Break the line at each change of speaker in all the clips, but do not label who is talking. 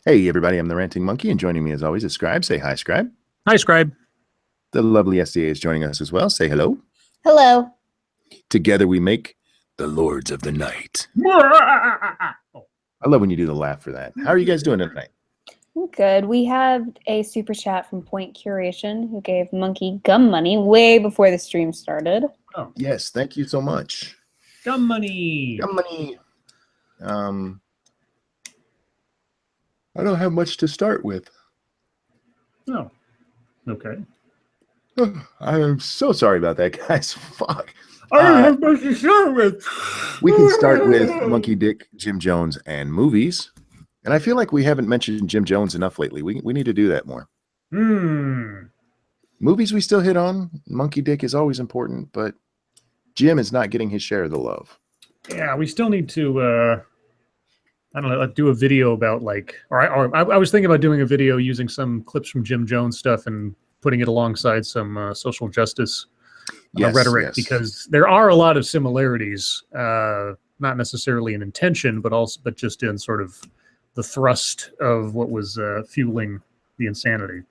Hey, everybody, I'm the Ranting Monkey, and joining me as always is Scribe. Say hi, Scribe.
Hi, Scribe.
The lovely SDA is joining us as well. Say hello.
Hello.
Together we make the Lords of the Night.
Oh.
I love when you do the laugh for that. How are you guys doing tonight?
Good. We have a super chat from Point Curation who gave Monkey gum money way before the stream started.
Oh,
Yes, thank you so much.
gum money.
Gum money. I don't have much to start with.
Oh, okay.
I am so sorry about that, guys. Fuck.
I don't have much to start with.
We can start with Monkey Dick, Jim Jones, and movies. And I feel like we haven't mentioned Jim Jones enough lately. We need to do that more. Movies we still hit on. Monkey Dick is always important, but Jim is not getting his share of the love.
Yeah, we still need to, I don't know, do a video about I was thinking about doing a video using some clips from Jim Jones stuff and putting it alongside some social justice rhetoric, because there are a lot of similarities, not necessarily in intention, but just in sort of the thrust of what was fueling the insanity.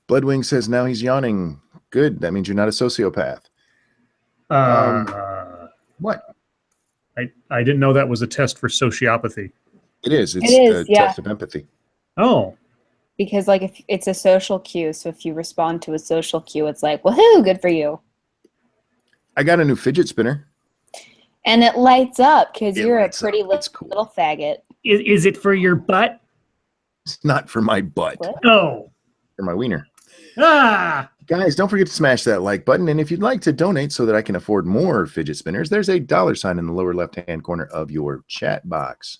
Bloodwing says now he's yawning. Good. That means you're not a sociopath. What?
I didn't know that was a test for sociopathy.
It is. It's a test of empathy.
Oh.
Because if it's a social cue, so if you respond to a social cue, it's like, woohoo, good for you.
I got a new fidget spinner.
And it lights up because you're a pretty little faggot.
Is it for your butt?
It's not for my butt.
What?
Oh.
For my wiener.
Ah!
Guys, don't forget to smash that like button. And if you'd like to donate so that I can afford more fidget spinners, there's a $sign in the lower left-hand corner of your chat box.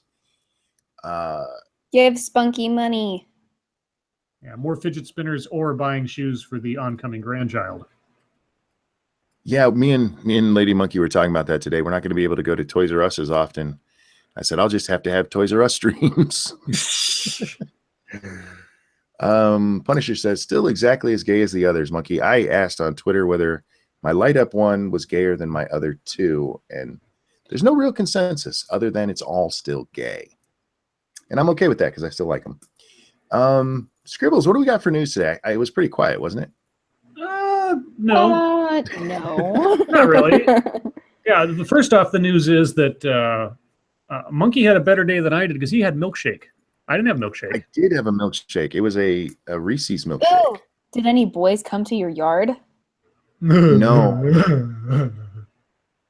Give Spunky money.
Yeah, more fidget spinners or buying shoes for the oncoming grandchild.
Yeah, me and Lady Monkey were talking about that today. We're not going to be able to go to Toys R Us as often. I said, I'll just have to have Toys R Us streams. Punisher says, still exactly as gay as the others, Monkey. I asked on Twitter whether my light up one was gayer than my other two, and there's no real consensus other than it's all still gay. And I'm okay with that because I still like them. Scribbles, what do we got for news today? It was pretty quiet, wasn't it?
No.
No.
Not really. Yeah, first off, the news is that Monkey had a better day than I did because he had milkshake. I didn't have milkshake.
I did have a milkshake. It was a Reese's milkshake.
Oh, did any boys come to your yard?
No.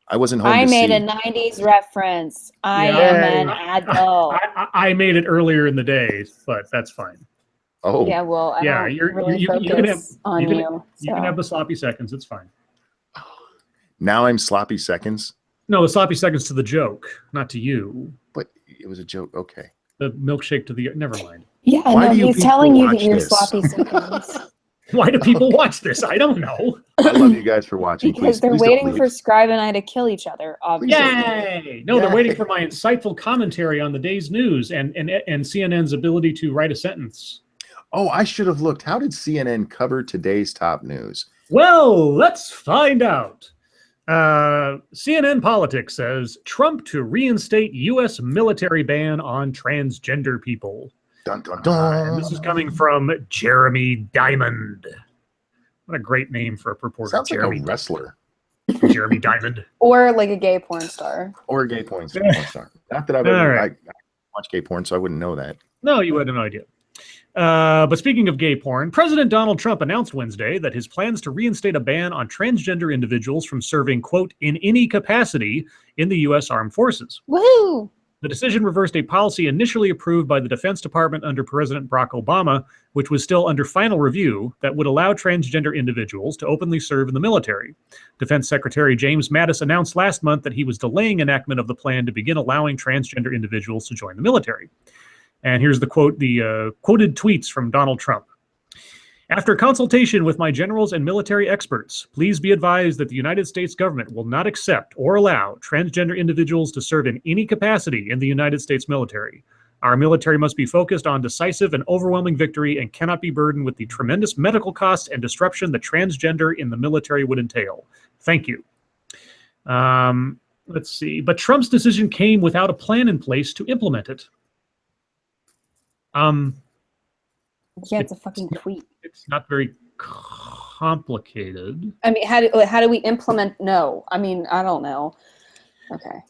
I wasn't home
I
to
made
see.
a 90s reference. I am an adult.
I made it earlier in the day, but that's fine.
Oh.
Yeah, well, I don't really focus on you.
You can have the sloppy seconds. It's fine.
Now I'm sloppy seconds?
No, the sloppy seconds to the joke, not to you.
But it was a joke. Okay.
The milkshake to the... Never mind.
Yeah, no, he's telling you that you're sloppy seconds.
Why do people watch this? I don't know.
I love you guys for watching.
Because they're waiting for Scribe and I to kill each other, obviously.
Yay! No, they're waiting for my insightful commentary on the day's news and CNN's ability to write a sentence.
Oh, I should have looked. How did CNN cover today's top news?
Well, let's find out. CNN Politics says Trump to reinstate U.S. military ban on transgender people.
Dun, dun, dun.
And this is coming from Jeremy Diamond. What a great name for a purported
Sounds
Jeremy.
like a wrestler.
Jeremy Diamond.
Or like a gay porn star.
Or a gay porn star. Not that I watch gay porn, so I wouldn't know that.
No, you had no idea. But speaking of gay porn, President Donald Trump announced Wednesday that his plans to reinstate a ban on transgender individuals from serving, quote, in any capacity in the U.S. Armed Forces.
Woohoo!
The decision reversed a policy initially approved by the Defense Department under President Barack Obama, which was still under final review, that would allow transgender individuals to openly serve in the military. Defense Secretary James Mattis announced last month that he was delaying enactment of the plan to begin allowing transgender individuals to join the military. And here's the quote, quoted tweets from Donald Trump. After consultation with my generals and military experts, please be advised that the United States government will not accept or allow transgender individuals to serve in any capacity in the United States military. Our military must be focused on decisive and overwhelming victory and cannot be burdened with the tremendous medical costs and disruption that transgender in the military would entail. Thank you. Let's see. But Trump's decision came without a plan in place to implement it.
Yeah, it's a fucking tweet.
It's not very complicated.
I mean, how do we implement? No, I mean, I don't know. Okay.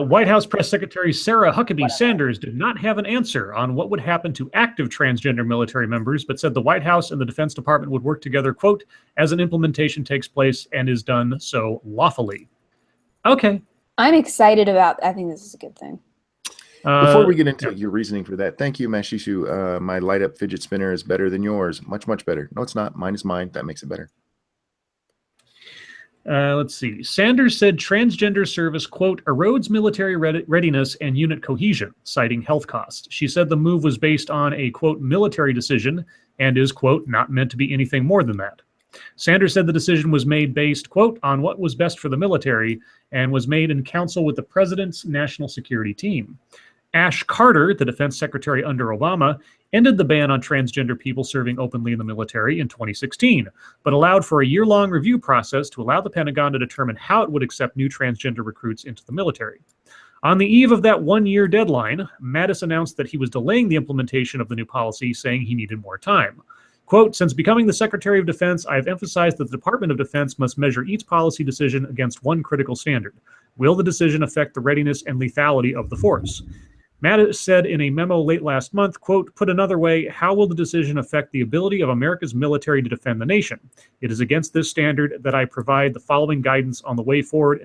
White House Press Secretary Sarah Huckabee Sanders did not have an answer on what would happen to active transgender military members, but said the White House and the Defense Department would work together, quote, as an implementation takes place and is done so lawfully. Okay.
I'm excited about. I think this is a good thing.
Before we get into your reasoning for that, thank you, Mashishu. My light up fidget spinner is better than yours. Much, much better. No, it's not. Mine is mine. That makes it better.
Let's see. Sanders said transgender service, quote, erodes military readiness and unit cohesion, citing health costs. She said the move was based on a, quote, military decision and is, quote, not meant to be anything more than that. Sanders said the decision was made based, quote, on what was best for the military and was made in council with the president's national security team. Ash Carter, the defense secretary under Obama, ended the ban on transgender people serving openly in the military in 2016, but allowed for a year-long review process to allow the Pentagon to determine how it would accept new transgender recruits into the military. On the eve of that one-year deadline, Mattis announced that he was delaying the implementation of the new policy, saying he needed more time. Quote, since becoming the Secretary of Defense, I have emphasized that the Department of Defense must measure each policy decision against one critical standard. Will the decision affect the readiness and lethality of the force? Mattis said in a memo late last month, quote, put another way, how will the decision affect the ability of America's military to defend the nation? It is against this standard that I provide the following guidance on the way forward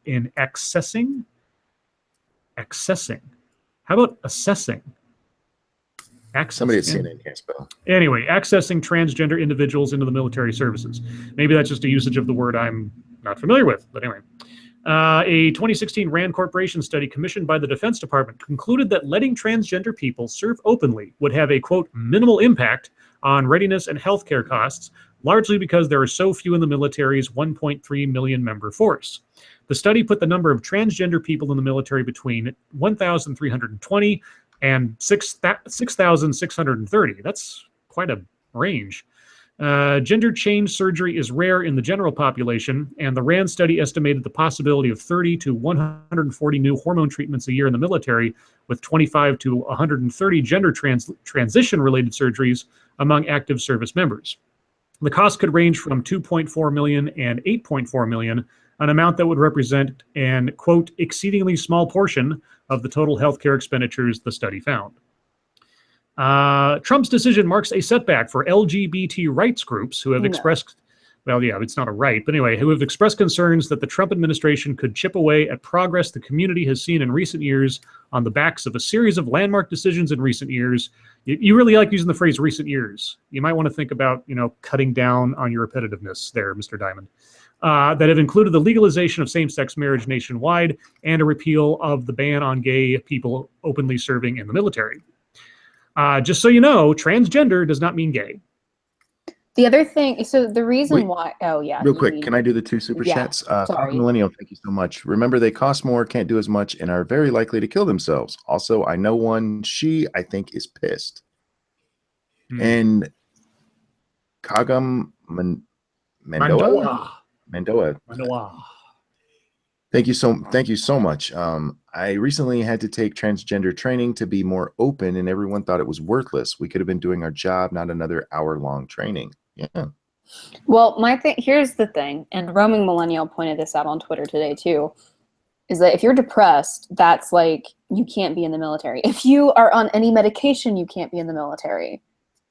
in accessing? How about assessing?
Somebody at CNN can't spell.
Anyway, accessing transgender individuals into the military services. Maybe that's just a usage of the word I'm not familiar with, but anyway. A 2016 RAND Corporation study commissioned by the Defense Department concluded that letting transgender people serve openly would have a, quote, minimal impact on readiness and healthcare costs, largely because there are so few in the military's 1.3 million member force. The study put the number of transgender people in the military between 1,320 and 6,630. That's quite a range. Gender change surgery is rare in the general population, and the RAND study estimated the possibility of 30 to 140 new hormone treatments a year in the military, with 25 to 130 gender transition-related surgeries among active service members. The cost could range from $2.4 million and $8.4 million, an amount that would represent an, quote, exceedingly small portion of the total healthcare expenditures the study found. Trump's decision marks a setback for LGBT rights groups who have expressed, well, yeah, it's not a right, but anyway, who have expressed concerns that the Trump administration could chip away at progress the community has seen in recent years on the backs of a series of landmark decisions in recent years. You really like using the phrase recent years. You might want to think about, cutting down on your repetitiveness there, Mr. Diamond. That have included the legalization of same-sex marriage nationwide and a repeal of the ban on gay people openly serving in the military. Just so you know, transgender does not mean gay.
The other thing, so the reason why, oh yeah.
Real quick, can I do the two super chats? Falcon Millennial, thank you so much. Remember, they cost more, can't do as much, and are very likely to kill themselves. Also, I know one, I think, is pissed. And Kagam Mendoa. Thank you so much. I recently had to take transgender training to be more open, and everyone thought it was worthless. We could have been doing our job, not another hour-long training. Yeah.
Well, here's the thing, and Roaming Millennial pointed this out on Twitter today too, is that if you're depressed, that's like you can't be in the military. If you are on any medication, you can't be in the military.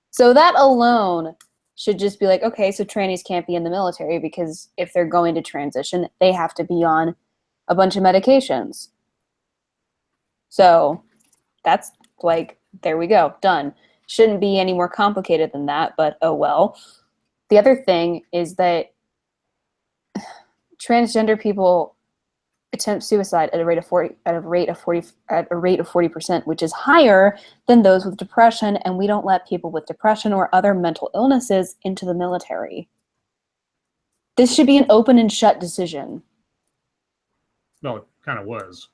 So that alone should just be like, okay, so trannies can't be in the military because if they're going to transition, they have to be on a bunch of medications. So that's like, there we go, done. Shouldn't be any more complicated than that, but oh well. The other thing is that transgender people attempt suicide at a rate of 40%, which is higher than those with depression, and we don't let people with depression or other mental illnesses into the military. This should be an open and shut decision.
Well, it kind of was.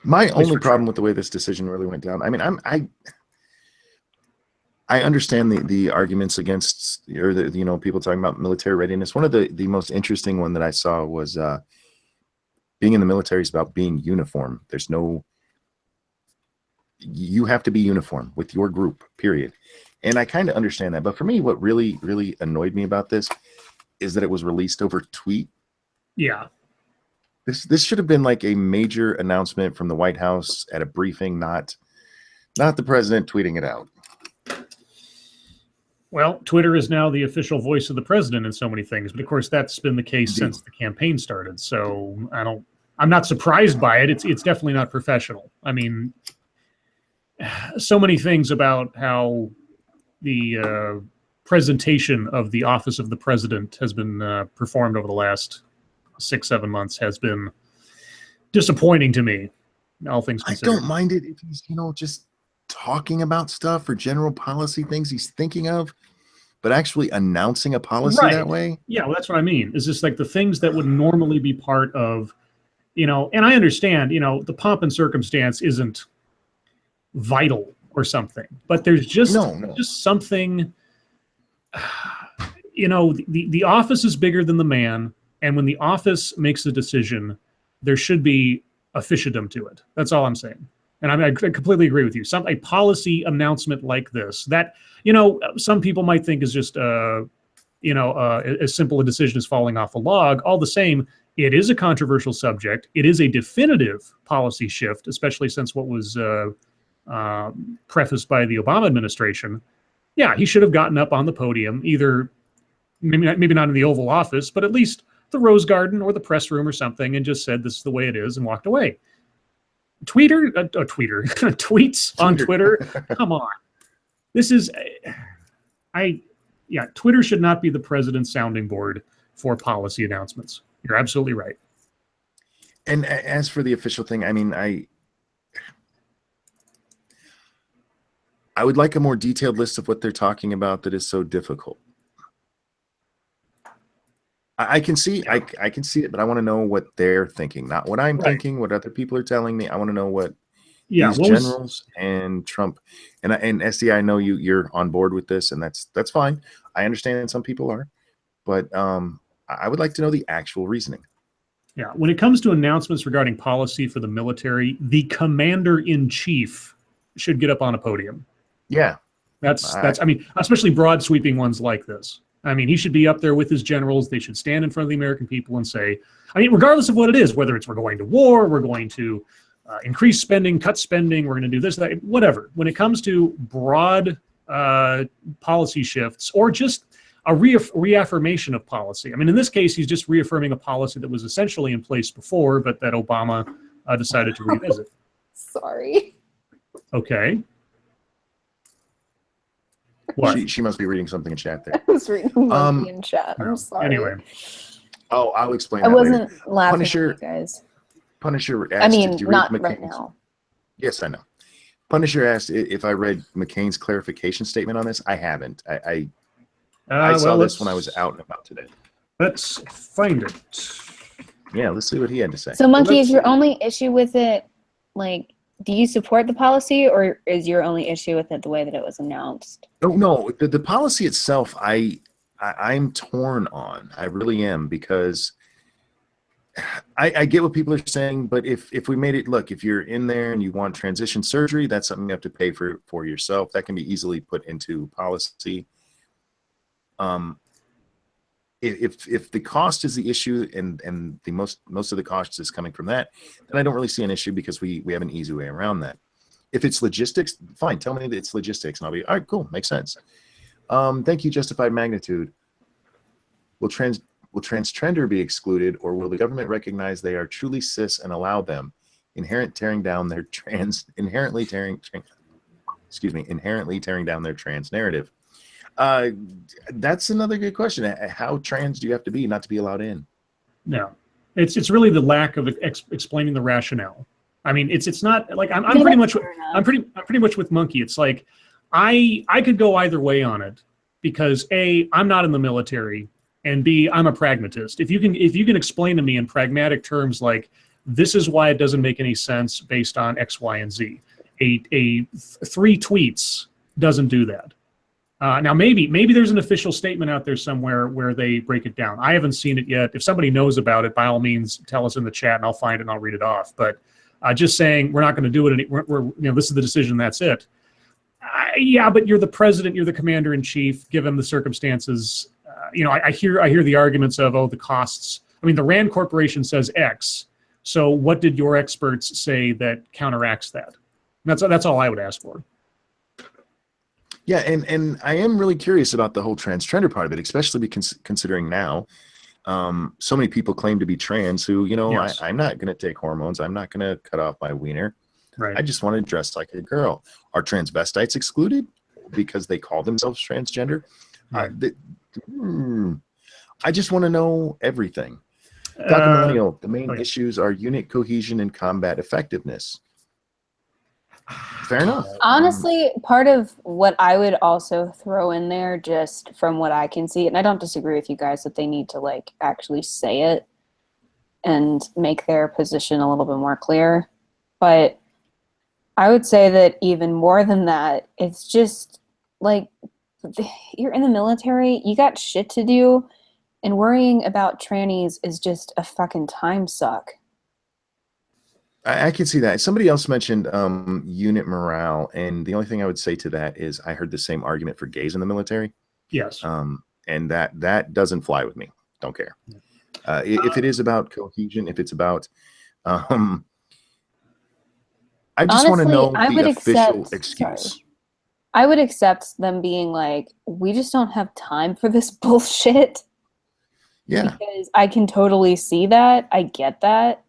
My only problem with the way this decision really went down, I mean, I understand the arguments against, or the people talking about military readiness. One of the most interesting one that I saw was being in the military is about being uniform. There's no you have to be uniform with your group, period. And I kind of understand that. But for me, what really, really annoyed me about this is that it was released over tweet.
Yeah.
This should have been like a major announcement from the White House at a briefing, not the president tweeting it out.
Well, Twitter is now the official voice of the president in so many things, but of course that's been the case since the campaign started. So I'm not surprised by it. It's definitely not professional. I mean, so many things about how the presentation of the office of the president has been performed over the last 6-7 months has been disappointing to me, all things considered.
I don't mind it if he's, just talking about stuff or general policy things he's thinking of, but actually announcing a policy that way.
Yeah, well, that's what I mean. Is this like the things that would normally be part of, and I understand, the pomp and circumstance isn't vital or something, but there's just just something, the office is bigger than the man. And when the office makes a decision, there should be officialdom to it. That's all I'm saying. And I completely agree with you. A policy announcement like this, that, some people might think is just, as simple a decision as falling off a log. All the same, it is a controversial subject. It is a definitive policy shift, especially since what was prefaced by the Obama administration. Yeah, he should have gotten up on the podium, either maybe not in the Oval Office, but at least the Rose Garden or the press room or something, and just said this is the way it is and walked away. Tweets on Twitter. Come on. This is, Twitter should not be the president's sounding board for policy announcements. You're absolutely right.
And as for the official thing, I mean, I would like a more detailed list of what they're talking about that is so difficult. I can see I can see it, but I want to know what they're thinking, not what I'm thinking, what other people are telling me. I want to know what these generals and Trump and SD, I know you're on board with this, and that's fine. I understand some people are, but I would like to know the actual reasoning.
Yeah, when it comes to announcements regarding policy for the military, the commander-in-chief should get up on a podium.
Yeah.
That's I mean, especially broad sweeping ones like this. I mean, he should be up there with his generals. They should stand in front of the American people and say, I mean, regardless of what it is, whether it's we're going to war, we're going to increase spending, cut spending, we're going to do this, that, whatever. When it comes to broad policy shifts or just a reaffirmation of policy. I mean, in this case, he's just reaffirming a policy that was essentially in place before, but that Obama decided to revisit.
Sorry.
Okay. What?
She must be reading something in chat there.
I was reading something in chat. I'm sorry.
Anyway.
Oh, I'll explain
I
that
wasn't
later.
laughing at you guys.
Punisher asked,
I mean,
did you
not
read
right now.
Yes, I know. Punisher asked if I read McCain's clarification statement on this. I haven't. I saw this when I was out and about today.
Let's find it.
Yeah, let's see what he had to say.
So, Monkey, is your only issue with it, like, do you support the policy, or is your only issue with it the way that it was announced?
Oh, no, the policy itself, I'm torn on. I really am, because I get what people are saying, but if we made it, look, if you're in there and you want transition surgery, that's something you have to pay for yourself. That can be easily put into policy. If the cost is the issue and the most of the cost is coming from that, then I don't really see an issue, because we have an easy way around that. If it's logistics, fine, tell me that it's logistics and I'll be all right, cool, makes sense. Thank you, Justified Magnitude. Will transgender be excluded, or will the government recognize they are truly cis and allow them inherently tearing down their trans narrative? That's another good question. How trans do you have to be not to be allowed in?
No, it's really the lack of explaining the rationale. I mean, it's not like I'm pretty much with Monkey. It's like I could go either way on it, because A, I'm not in the military, and B, I'm a pragmatist. If you can explain to me in pragmatic terms, like, this is why it doesn't make any sense based on X, Y, and Z. A 3 tweets doesn't do that. Now, maybe there's an official statement out there somewhere where they break it down. I haven't seen it yet. If somebody knows about it, by all means, tell us in the chat, and I'll find it and I'll read it off. But just saying we're not going to do it. This is the decision. That's it. Yeah, but you're the president. You're the commander in chief. Given the circumstances, I hear the arguments of, oh, the costs. I mean, the Rand Corporation says X. So what did your experts say that counteracts that? That's all I would ask for.
Yeah, and I am really curious about the whole transgender part of it, especially considering now so many people claim to be trans who,
Yes.
I'm not going to take hormones. I'm not going to cut off my wiener.
Right.
I just want to dress like a girl. Are transvestites excluded because they call themselves transgender?
Right.
I just want to know everything. Dr. Millennial, the main issues are unit cohesion and combat effectiveness. Fair enough.
Honestly, part of what I would also throw in there, just from what I can see, and I don't disagree with you guys that they need to actually say it and make their position a little bit more clear. But I would say that even more than that, it's just you're in the military, you got shit to do, and worrying about trannies is just a fucking time suck.
I can see that. Somebody else mentioned unit morale, and the only thing I would say to that is I heard the same argument for gays in the military.
Yes.
And that doesn't fly with me. Don't care. If it is about cohesion, if it's about I just want to know the official excuse.
I would accept them being like, we just don't have time for this bullshit.
Yeah.
Because I can totally see that. I get that.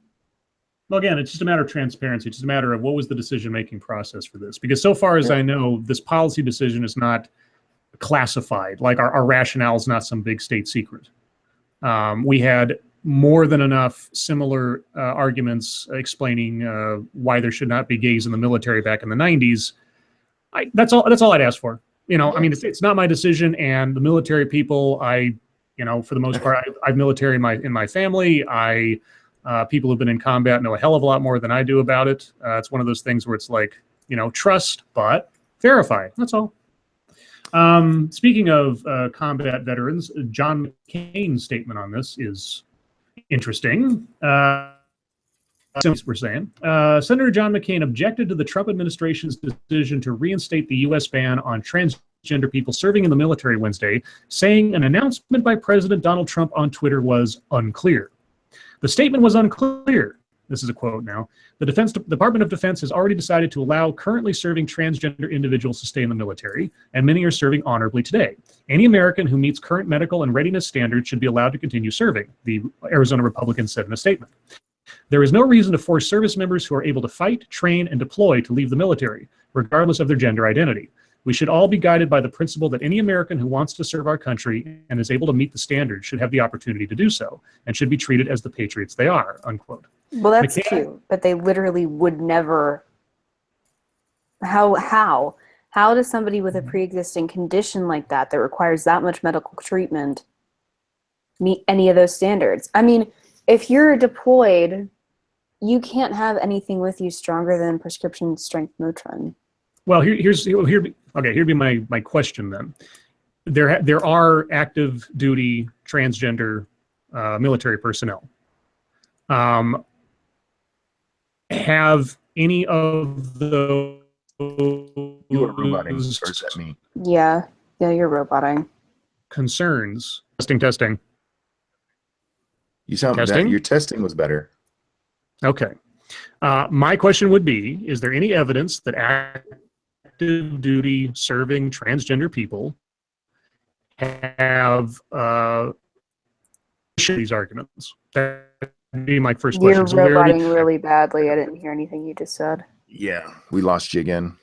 Well, again, it's just a matter of transparency. It's just a matter of what was the decision-making process for this. Because so far as I know, this policy decision is not classified. Like our rationale is not some big state secret. We had more than enough similar arguments explaining why there should not be gays in the military back in the 90s. That's all I'd ask for. I mean, it's not my decision, and the military people, for the most part, I've military in my family. People who've been in combat know a hell of a lot more than I do about it. It's one of those things where it's like, trust, but verify. That's all. Speaking of combat veterans, John McCain's statement on this is interesting. We're saying Senator John McCain objected to the Trump administration's decision to reinstate the U.S. ban on transgender people serving in the military Wednesday, saying an announcement by President Donald Trump on Twitter was unclear. The statement was unclear. This is a quote now. The Department of Defense has already decided to allow currently serving transgender individuals to stay in the military, and many are serving honorably today. Any American who meets current medical and readiness standards should be allowed to continue serving, the Arizona Republicans said in a statement. There is no reason to force service members who are able to fight, train, and deploy to leave the military, regardless of their gender identity. We should all be guided by the principle that any American who wants to serve our country and is able to meet the standards should have the opportunity to do so, and should be treated as the patriots they are, unquote.
Well, that's cute, but they literally would never. How does somebody with a pre-existing condition like that requires that much medical treatment meet any of those standards? I mean, if you're deployed, you can't have anything with you stronger than prescription strength Motrin.
Well, here'd be my question then. There are active duty transgender military personnel. Have any of those?
You are roboting. Starts at me.
Yeah, you're roboting.
Concerns. Testing.
You sound
testing?
Your testing was better.
Okay. My question would be: is there any evidence that active duty serving transgender people have these arguments? That'd be my first question.
You're roboting really badly. I didn't hear anything you just said.
Yeah, we lost you again.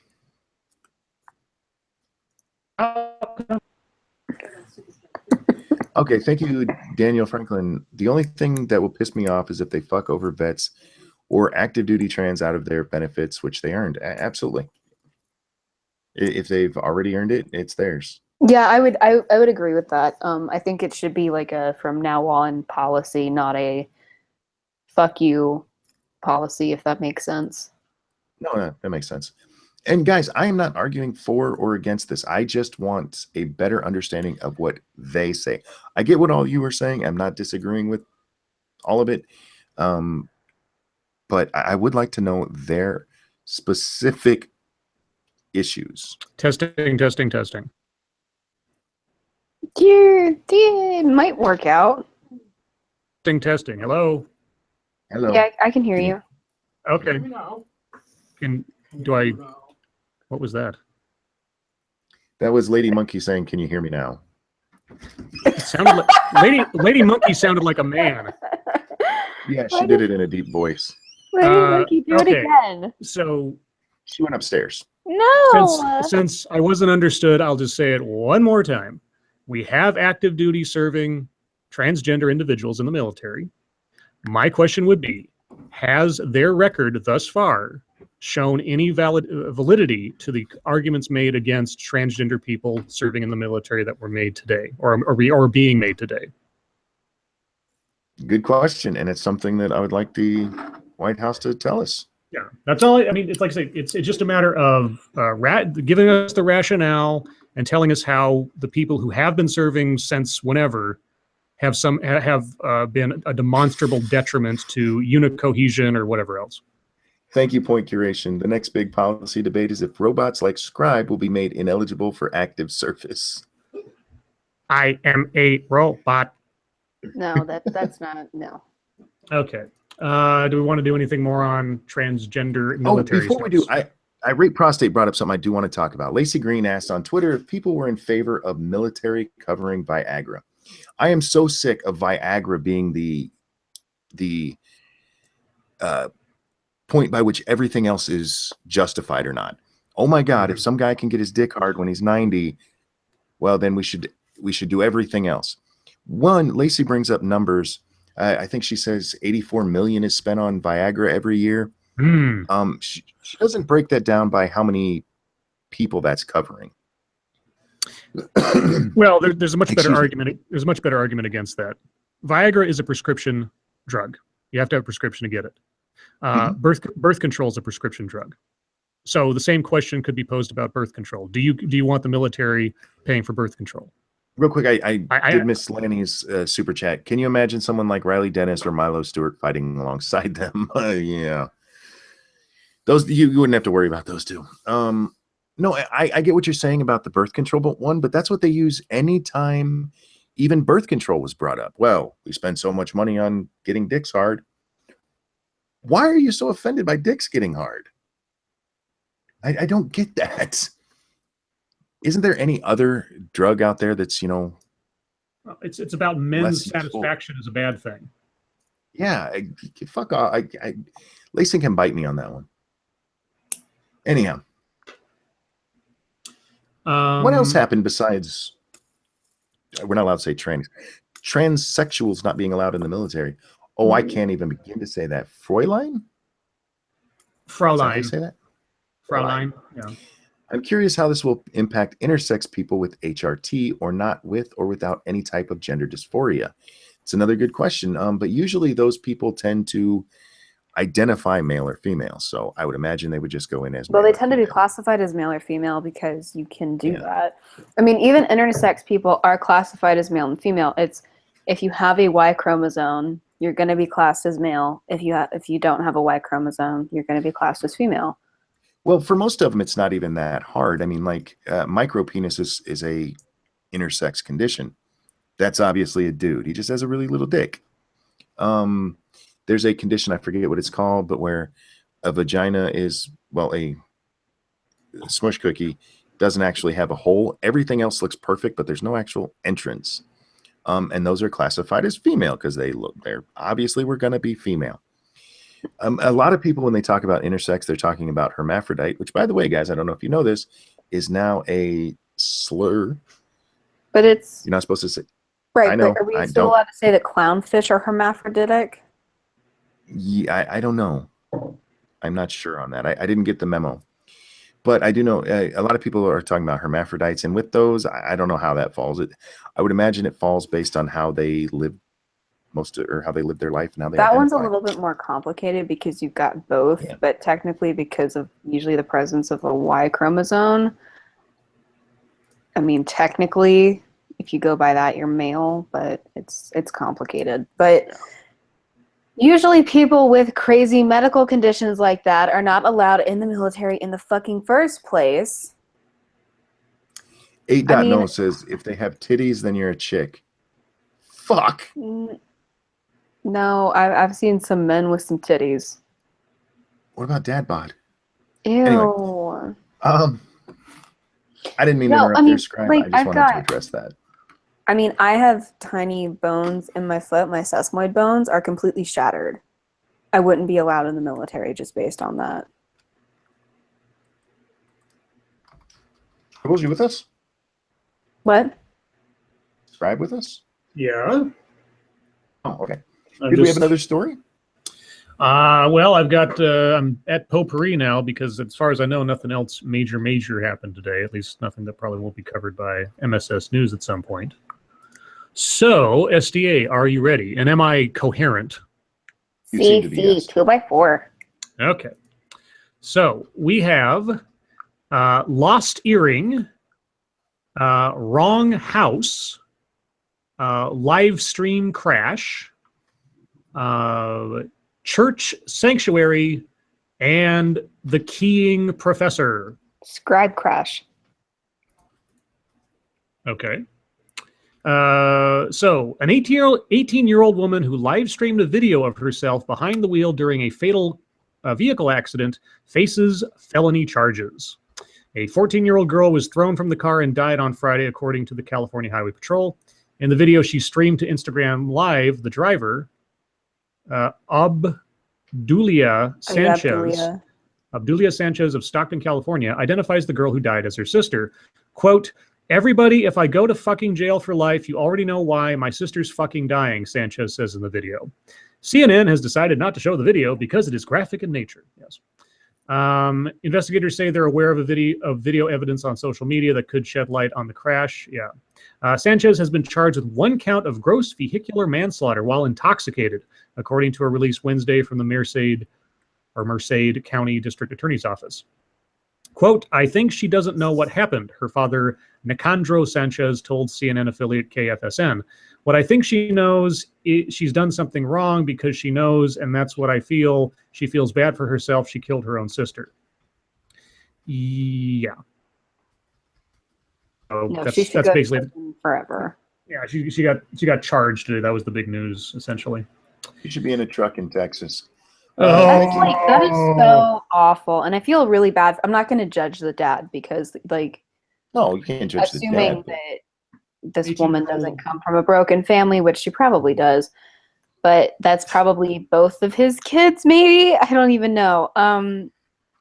Okay, thank you, Daniel Franklin. The only thing that will piss me off is if they fuck over vets or active duty trans out of their benefits, which they earned. Absolutely. If they've already earned it, it's theirs.
Yeah, I would agree with that. I think it should be like a from now on policy, not a fuck you policy, if that makes sense.
No, that makes sense. And guys, I am not arguing for or against this. I just want a better understanding of what they say. I get what all you were saying. I'm not disagreeing with all of it. But but I would like to know their specific issues.
Testing.
It might work out.
Testing. Hello.
Hello.
Yeah, I can hear you.
Okay. What was that?
That was Lady Monkey saying, "Can you hear me now?"
It sounded like Lady Monkey sounded like a man.
Yeah, she did it in a deep voice.
Lady Monkey, do it
okay.
again.
So
she went upstairs.
No.
Since I wasn't understood, I'll just say it one more time. We have active duty serving transgender individuals in the military. My question would be, has their record thus far shown any validity to the arguments made against transgender people serving in the military that were made today or being made today?
Good question, and it's something that I would like the White House to tell us.
Yeah, that's all. I mean, it's like I say, it's just a matter of giving us the rationale and telling us how the people who have been serving since whenever have been a demonstrable detriment to unit cohesion or whatever else.
Thank you, Point Curation. The next big policy debate is if robots like Scribe will be made ineligible for active service.
I am a robot.
No, that's not. No.
Okay. Do we want to do anything more on transgender military?
Before we do, Irate Prostate brought up something I do want to talk about. Lacey Green asked on Twitter if people were in favor of military covering Viagra. I am so sick of Viagra being the point by which everything else is justified or not. Oh my God, if some guy can get his dick hard when he's 90, well, then we should do everything else. One, Lacey brings up numbers. I think she says 84 million is spent on Viagra every year. She doesn't break that down by how many people that's covering.
Well, there's a much better argument. There's a much better argument against that. Viagra is a prescription drug. You have to have a prescription to get it. Birth control is a prescription drug. So the same question could be posed about birth control. Do you want the military paying for birth control?
Real quick, I did miss Lanny's super chat. Can you imagine someone like Riley Dennis or Milo Stewart fighting alongside them? Yeah. Those you wouldn't have to worry about those two. No, I get what you're saying about the birth control, but that's what they use anytime even birth control was brought up. Well, we spend so much money on getting dicks hard. Why are you so offended by dicks getting hard? I don't get that. Isn't there any other drug out there that's,
it's about men's satisfaction is a bad thing.
Yeah, fuck off. Lacey can bite me on that one. Anyhow. What else happened besides, we're not allowed to say transsexuals not being allowed in the military? Oh, I can't even begin to say that. Fraulein? Say that?
Fraulein, yeah.
I'm curious how this will impact intersex people with HRT or not with or without any type of gender dysphoria. It's another good question, but usually those people tend to identify male or female, so I would imagine they would just go in as
well, they tend to be classified as male or female because you can do that. I mean, even intersex people are classified as male and female. It's if you have a Y chromosome, you're going to be classed as male. If you don't have a Y chromosome, you're going to be classed as female.
Well, for most of them, it's not even that hard. I mean, like micropenis is a intersex condition. That's obviously a dude. He just has a really little dick. There's a condition, I forget what it's called, but where a vagina is, well, a smush cookie doesn't actually have a hole. Everything else looks perfect, but there's no actual entrance. And those are classified as female because they're obviously we're going to be female. A lot of people, when they talk about intersex, they're talking about hermaphrodite, which, by the way, guys, I don't know if you know this, is now a slur.
But you're
not supposed to say.
Right,
I know.
But are we still allowed to say that clownfish are hermaphroditic?
Yeah, I don't know. I'm not sure on that. I didn't get the memo. But I do know a lot of people are talking about hermaphrodites. And with those, I don't know how that falls. I would imagine it falls based on how they live how they live their life and how they
that
identify.
One's a little bit more complicated because you've got both, but technically because of usually the presence of a Y chromosome, I mean, technically, if you go by that, you're male, but it's complicated. But Usually people with crazy medical conditions like that are not allowed in the military in the fucking first place.
8.0 says, if they have titties, then you're a chick. Fuck.
No, I've seen some men with some titties.
What about dad bod?
Ew.
Anyway, I didn't mean to
No,
interrupt your scribe.
like,
I just wanted to address that.
I mean, I have tiny bones in my foot. My sesamoid bones are completely shattered. I wouldn't be allowed in the military just based on that.
Scribbles, you with us?
What?
Scribe with us?
Yeah.
Oh, okay. Did we have another story?
Well, I've got, I'm at potpourri now because as far as I know, nothing else major happened today. At least nothing that probably won't be covered by MSS News at some point. So, SDA, are you ready? And am I coherent?
You seem to be, yes.
2x4.
Okay. So, we have Lost Earring, Wrong House, Live Stream Crash, Church Sanctuary, and The Keying Professor.
Scribe crash.
Okay. So, an 18-year-old woman who live streamed a video of herself behind the wheel during a fatal vehicle accident faces felony charges. A 14-year-old girl was thrown from the car and died on Friday, according to the California Highway Patrol. In the video she streamed to Instagram Live, the driver, Obdulia Sanchez of Stockton, California, identifies the girl who died as her sister. Quote, "Everybody, if I go to fucking jail for life, you already know why. My sister's fucking dying," Sanchez says in the video. CNN has decided not to show the video because it is graphic in nature. Yes. Investigators say they're aware of video evidence on social media that could shed light on the crash. Yeah. Sanchez has been charged with 1 count of gross vehicular manslaughter while intoxicated, according to a release Wednesday from the Merced County District Attorney's Office. Quote, "I think she doesn't know what happened," her father, Nicandro Sanchez, told CNN affiliate KFSN. "What I think she knows, she's done something wrong because she knows, and that's what I feel. She feels bad for herself. She killed her own sister." Yeah. So
No,
that's
she should go
basically
to prison forever.
Yeah, she got charged today. That was the big news, essentially.
You should be in a truck in Texas.
That is so awful, and I feel really bad. I'm not going to judge the dad because, like,
no, you can't judge the dad.
Assuming that this woman doesn't come from a broken family, which she probably does, but that's probably both of his kids. Maybe, I don't even know.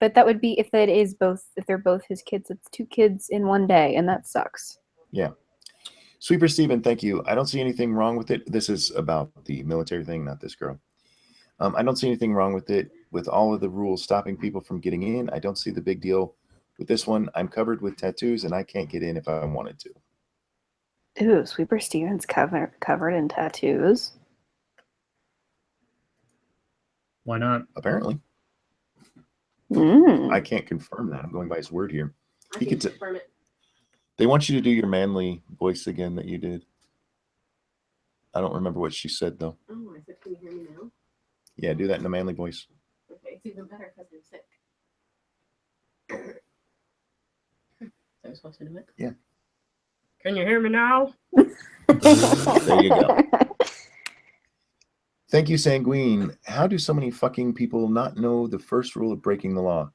But that would be if they're both his kids. It's 2 kids in one day, and that sucks.
Yeah. Sweeper Steven, thank you. I don't see anything wrong with it. This is about the military thing, not this girl. I don't see anything wrong with it. With all of the rules stopping people from getting in, I don't see the big deal with this one. I'm covered with tattoos, and I can't get in if I wanted to.
Ooh, Sweeper Steven's covered in tattoos.
Why not?
Apparently. I can't confirm that. I'm going by his word here.
I can confirm it.
They want you to do your manly voice again that you did. I don't remember what she said, though.
Oh, I said, can you hear me now?
Yeah, do that in a manly voice.
Okay, it's even better because I'm sick. So I'm supposed to do it?
Yeah.
Can you hear me now?
There you go. Thank you, Sanguine. How do so many fucking people not know the first rule of breaking the law?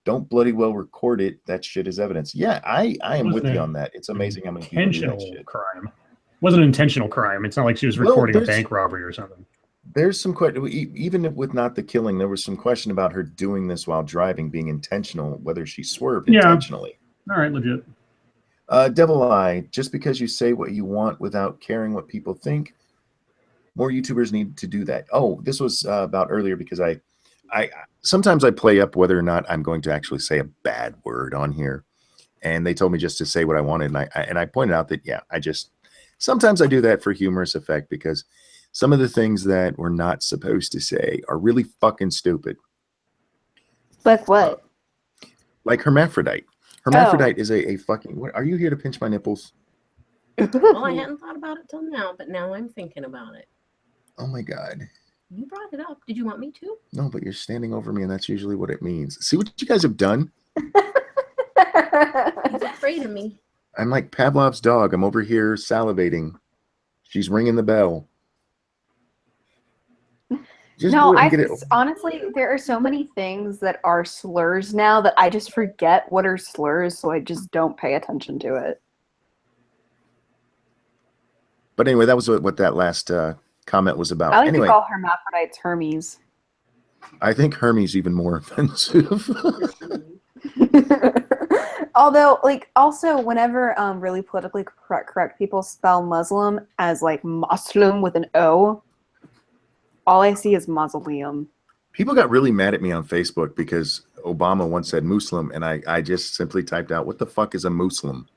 Don't bloody well record it. That shit is evidence. Yeah, I am with you on that. It's amazing how many people do that shit.
Crime. It wasn't an intentional crime. It's not like she was recording a bank robbery or something.
There's some question, even with not the killing, there was some question about her doing this while driving, being intentional, whether she swerved intentionally.
All right, legit.
Devil Eye, just because you say what you want without caring what people think, more YouTubers need to do that. Oh, this was about earlier because I sometimes I play up whether or not I'm going to actually say a bad word on here, and they told me just to say what I wanted, and I pointed out that sometimes I do that for humorous effect because some of the things that we're not supposed to say are really fucking stupid.
Like what?
Like hermaphrodite. Hermaphrodite is a fucking. What, are you here to pinch my nipples?
Well, I hadn't thought about it till now, but now I'm thinking about it.
Oh my god.
You brought it up. Did you want me to?
No, but you're standing over me, and that's usually what it means. See what you guys have done?
He's afraid of me.
I'm like Pavlov's dog. I'm over here salivating. She's ringing the bell. Just
No,
do it and get it.
honestly, there are so many things that are slurs now that I just forget what are slurs, so I just don't pay attention to it.
But anyway, that was what that last comment was about.
I like
Anyway,
to call hermaphrodites Hermes.
I think Hermes even more offensive.
Although, like, also whenever really politically correct people spell Muslim as like Muslim with an O, all I see is mausoleum.
People got really mad at me on Facebook because Obama once said Muslim, and I just simply typed out, "What the fuck is a Muslim?"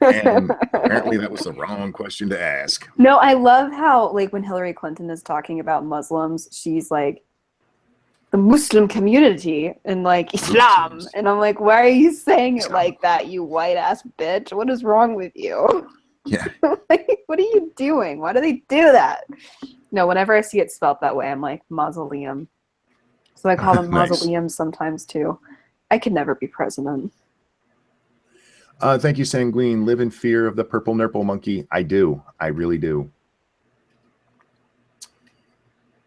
And apparently that was the wrong question to ask.
No, I love how, like, when Hillary Clinton is talking about Muslims, she's like, the Muslim community and like Islam.
Muslims.
And I'm like, why are you saying it
Islam.
like that, you white ass bitch? What is wrong with you?
Yeah.
Like, what are you doing? Why do they do that? No, whenever I see it spelled that way, I'm like, mausoleum. So I call them
Nice.
mausoleums sometimes too. I could never be president.
Thank you, Sanguine. Live in fear of the purple nurple monkey. I do. I really do.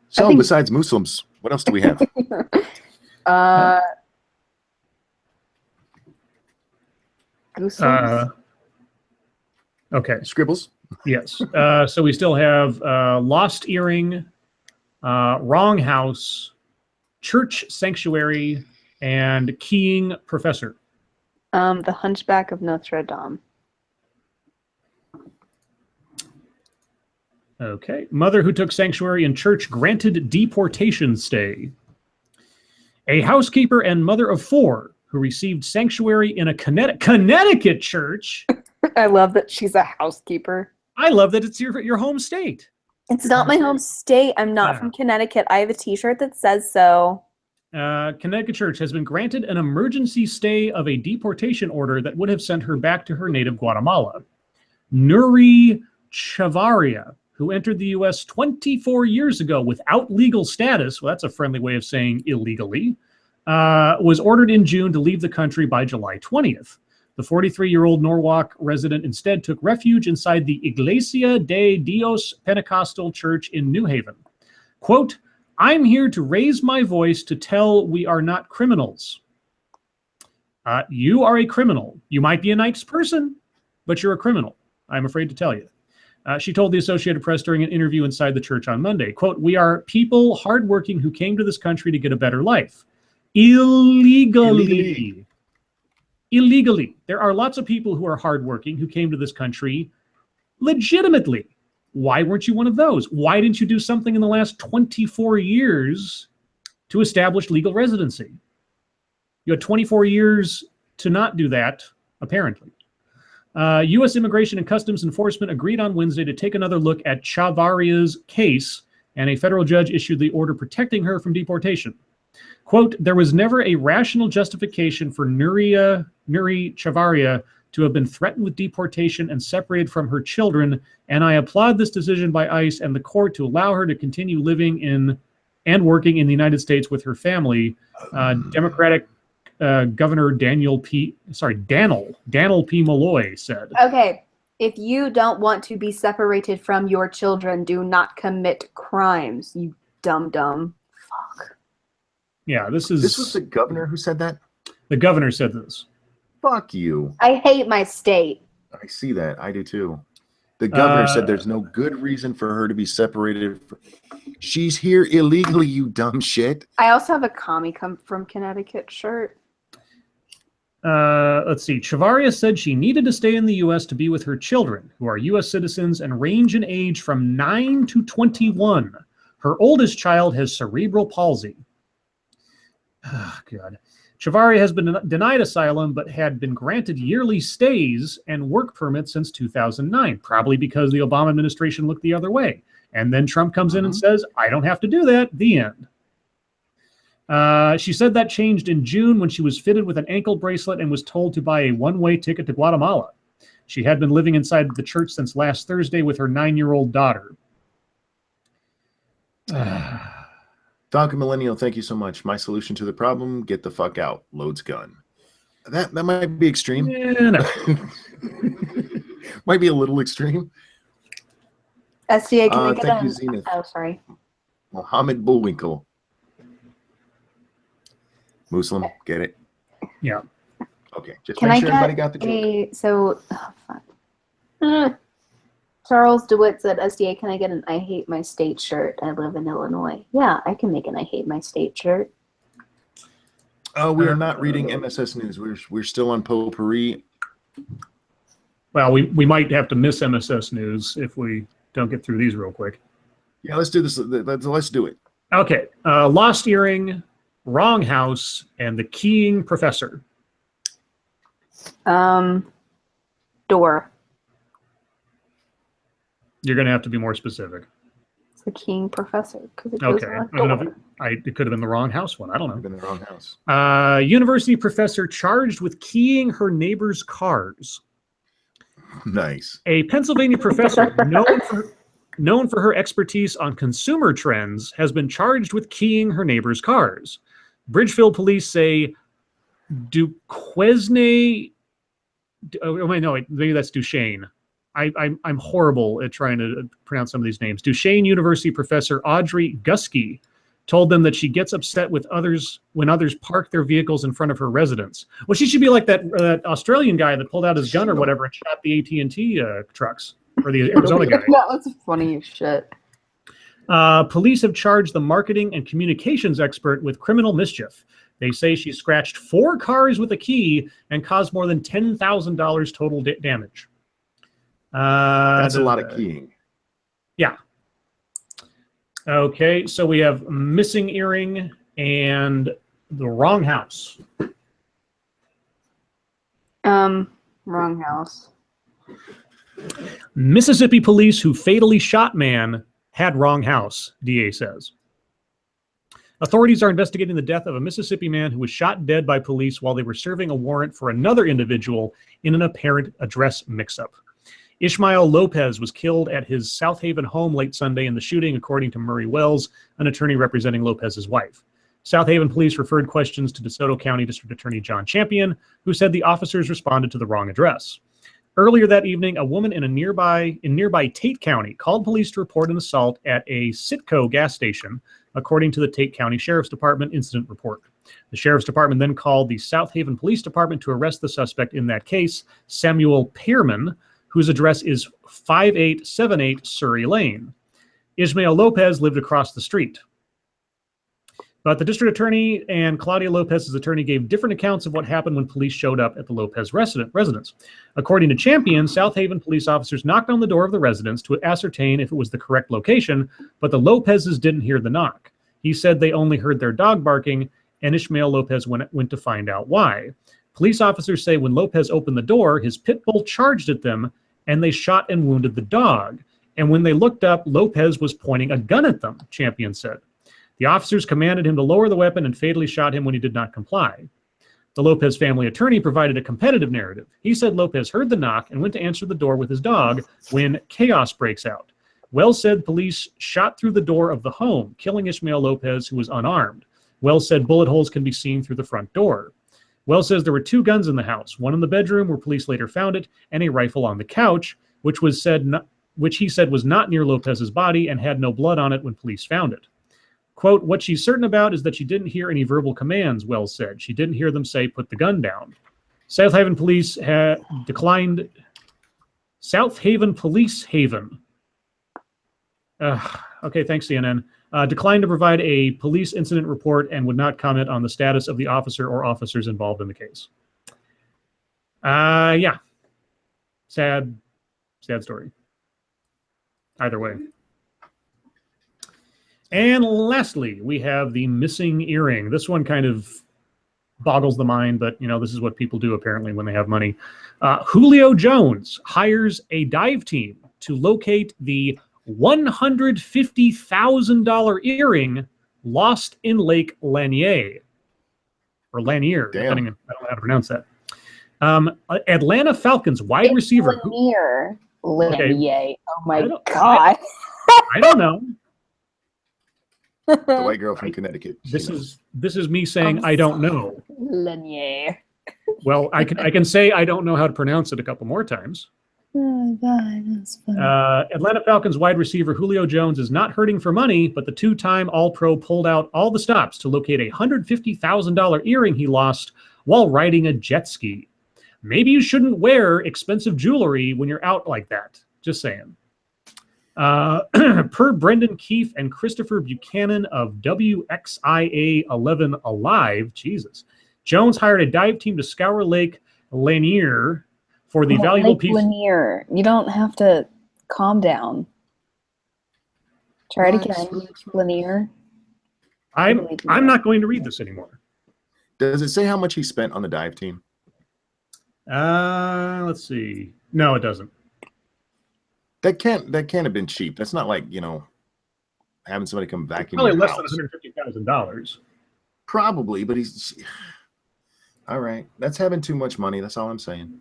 So besides Muslims, what else do we have?
Goosebumps.
Okay.
Scribbles.
Yes. So we still have Lost Earring, Wrong House, Church Sanctuary, and Keying Professor.
The Hunchback of Notre Dame.
Okay. Mother who took sanctuary in church granted deportation stay. A housekeeper and mother of 4 who received sanctuary in a Connecticut church.
I love that she's a housekeeper.
I love that it's your home state.
It's not my home state. I'm not from Connecticut. I have a t-shirt that says so.
Connecticut Church has been granted an emergency stay of a deportation order that would have sent her back to her native Guatemala. Nuri Chavaria, who entered the U.S. 24 years ago without legal status, well, that's a friendly way of saying illegally, was ordered in June to leave the country by July 20th. The 43-year-old Norwalk resident instead took refuge inside the Iglesia de Dios Pentecostal Church in New Haven. Quote, I'm here to raise my voice to tell we are not criminals. You are a criminal. You might be a nice person, but you're a criminal. I'm afraid to tell you. She told the Associated Press during an interview inside the church on Monday, quote, we are people hardworking who came to this country to get a better life. Illegally. There are lots of people who are hardworking who came to this country legitimately. Why weren't you one of those? Why didn't you do something in the last 24 years to establish legal residency? You had 24 years to not do that, apparently. U.S. Immigration and Customs Enforcement agreed on Wednesday to take another look at Chavaria's case, and a federal judge issued the order protecting her from deportation. Quote, there was never a rational justification for Nuri Chavaria to have been threatened with deportation and separated from her children, and I applaud this decision by ICE and the court to allow her to continue living in and working in the United States with her family. Democratic Governor Daniel P. Malloy said.
Okay, if you don't want to be separated from your children, do not commit crimes, you dumb. Fuck.
Yeah, this
was the governor who said that?
The governor said this.
Fuck you.
I hate my state.
I see that. I do too. The governor said there's no good reason for her to be separated. She's here illegally, you dumb shit.
I also have a commie come from Connecticut shirt.
Let's see. Chavaria said she needed to stay in the U.S. to be with her children, who are U.S. citizens and range in age from 9 to 21. Her oldest child has cerebral palsy. Oh, God. Chavaria has been denied asylum, but had been granted yearly stays and work permits since 2009, probably because the Obama administration looked the other way. And then Trump comes in and says, I don't have to do that. The end. She said that changed in June when she was fitted with an ankle bracelet and was told to buy a one-way ticket to Guatemala. She had been living inside the church since last Thursday with her 9-year-old daughter.
Falcon Millennial, thank you so much. My solution to the problem: get the fuck out. Loads gun. That might be extreme.
No.
Might be a little extreme.
SDA, can I get
thank you,
an...
Zenith.
Oh, sorry.
Mohammed Bullwinkle. Muslim, get it?
Yeah.
Okay, just
Can
make
I
sure
get
everybody got the joke.
So, oh, fuck. Charles DeWitt said, SDA, can I get an I hate my state shirt? I live in Illinois. Yeah, I can make an I hate my state shirt.
We are not reading MSS News. We're still on potpourri.
Well, we might have to miss MSS News if we don't get through these real quick.
Yeah, let's do this. Let's do it.
Okay. Lost Earring, Wrong House, and the Keying Professor.
Door.
You're going to have to be more specific.
It's the Keying Professor. It goes
Okay.
on
I
a
don't know
door.
if it could have been the wrong house one. I don't know.
Been in the wrong house.
University professor charged with keying her neighbor's cars.
Nice.
A Pennsylvania professor known for her expertise on consumer trends has been charged with keying her neighbor's cars. Bridgefield police say Duquesne. Oh, wait, no, maybe that's Duchesne. I'm horrible at trying to pronounce some of these names. Duchesne University professor Audrey Gusky told them that she gets upset with others when others park their vehicles in front of her residence. Well, she should be like that Australian guy that pulled out his gun or whatever and shot the AT&T trucks, or the Arizona guy.
That was funny as shit.
Police have charged the marketing and communications expert with criminal mischief. They say she scratched 4 cars with a key and caused more than $10,000 total damage.
That's a lot of keying.
Yeah. Okay, so we have missing earring and the wrong house.
Wrong house.
Mississippi police who fatally shot man had wrong house, DA says. Authorities are investigating the death of a Mississippi man who was shot dead by police while they were serving a warrant for another individual in an apparent address mix-up. Ishmael Lopez was killed at his South Haven home late Sunday in the shooting, according to Murray Wells, an attorney representing Lopez's wife. South Haven police referred questions to DeSoto County District Attorney John Champion, who said the officers responded to the wrong address. Earlier that evening, a woman in nearby Tate County called police to report an assault at a Citgo gas station, according to the Tate County Sheriff's Department incident report. The Sheriff's Department then called the South Haven Police Department to arrest the suspect in that case, Samuel Pearman, whose address is 5878 Surrey Lane. Ishmael Lopez lived across the street. But the district attorney and Claudia Lopez's attorney gave different accounts of what happened when police showed up at the Lopez residence. According to Champion, South Haven police officers knocked on the door of the residence to ascertain if it was the correct location, but the Lopezes didn't hear the knock. He said they only heard their dog barking, and Ishmael Lopez went to find out why. Police officers say when Lopez opened the door, his pit bull charged at them, and they shot and wounded the dog. And when they looked up, Lopez was pointing a gun at them, Champion said. The officers commanded him to lower the weapon and fatally shot him when he did not comply. The Lopez family attorney provided a competitive narrative. He said Lopez heard the knock and went to answer the door with his dog when chaos breaks out. Wells said police shot through the door of the home, killing Ishmael Lopez, who was unarmed. Wells said bullet holes can be seen through the front door. Wells says there were 2 guns in the house, one in the bedroom where police later found it, and a rifle on the couch, which he said was not near Lopez's body and had no blood on it when police found it. Quote, what she's certain about is that she didn't hear any verbal commands, Wells said. She didn't hear them say, put the gun down. South Haven police declined. South Haven Police Haven. Okay, thanks, CNN. Declined to provide a police incident report and would not comment on the status of the officer or officers involved in the case. Yeah. Sad story. Either way. And lastly, we have the missing earring. This one kind of boggles the mind, but this is what people do apparently when they have money. Julio Jones hires a dive team to locate the $150,000 earring lost in Lake Lanier. Or Lanier, depending on, I don't know how to pronounce that. Atlanta Falcons wide receiver.
Lanier. Lanier.
Okay.
Oh my God.
I don't know.
The white girl from Connecticut.
This is me saying I don't know.
Lanier.
Well, I can say I don't know how to pronounce it a couple more times.
Oh God, that's funny.
Atlanta Falcons wide receiver Julio Jones is not hurting for money, but the two-time All-Pro pulled out all the stops to locate a $150,000 earring he lost while riding a jet ski. Maybe you shouldn't wear expensive jewelry when you're out like that. Just saying. Per Brendan Keefe and Christopher Buchanan of WXIA 11 Alive, Jesus, Jones hired a dive team to scour Lake Lanier for the valuable
Lake
piece.
Lanier. You don't have to calm down. Try it again. Lanier.
I'm not going to read this anymore.
Does it say how much he spent on the dive team?
Let's see. No, it doesn't.
That can't have been cheap. That's not like, having somebody come vacuum
Probably
your
less
house.
than $150,000.
Probably, but he's all right. That's having too much money. That's all I'm saying.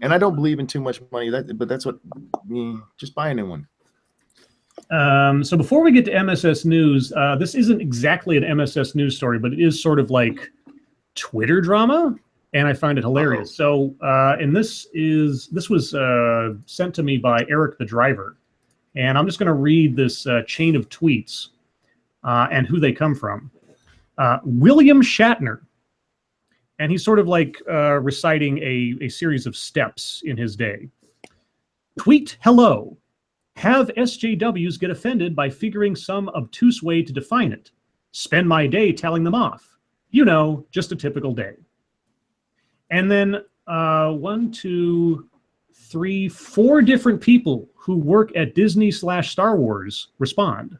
And I don't believe in too much money. But that's what just buy a new one.
So before we get to MSS News, this isn't exactly an MSS News story, but it is sort of like Twitter drama, and I find it hilarious. So, and this was sent to me by Eric the Driver, and I'm just going to read this chain of tweets and who they come from. William Shatner, and he's sort of like reciting a series of steps in his day. Tweet hello. Have SJWs get offended by figuring some obtuse way to define it. Spend my day telling them off. Just a typical day. And then 1, 2, 3, 4 different people who work at Disney/Star Wars respond.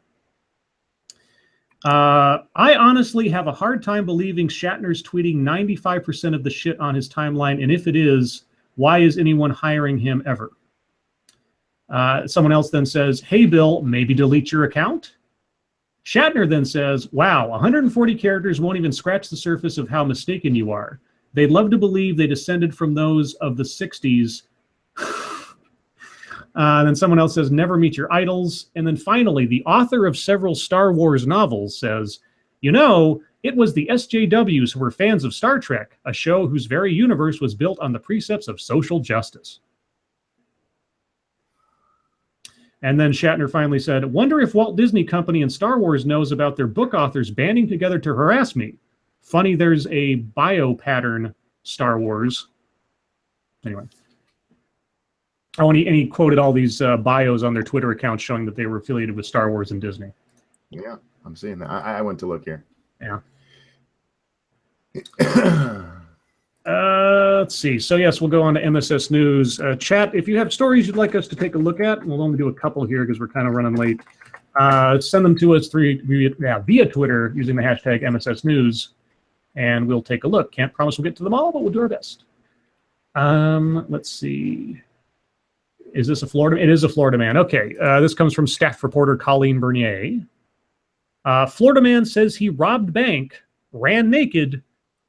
I honestly have a hard time believing Shatner's tweeting 95% of the shit on his timeline, and if it is, why is anyone hiring him ever? Someone else then says, hey, Bill, maybe delete your account? Shatner then says, wow, 140 characters won't even scratch the surface of how mistaken you are. They'd love to believe they descended from those of the 60s. Then someone else says, never meet your idols. And then finally, the author of several Star Wars novels says, it was the SJWs who were fans of Star Trek, a show whose very universe was built on the precepts of social justice. And then Shatner finally said, wonder if Walt Disney Company and Star Wars knows about their book authors banding together to harass me. Funny there's a bio pattern Star Wars. Anyway. Oh, and he quoted all these bios on their Twitter accounts showing that they were affiliated with Star Wars and Disney.
Yeah, I'm seeing that. I went to look here.
Yeah. Let's see. So, yes, we'll go on to MSS News. Chat, if you have stories you'd like us to take a look at, we'll only do a couple here because we're kind of running late. Send them to us via Twitter using the hashtag MSS News, and we'll take a look. Can't promise we'll get to them all, but we'll do our best. Let's see. Is this a Florida? It is a Florida man. Okay. This comes from staff reporter Colleen Bernier. Florida man says he robbed bank, ran naked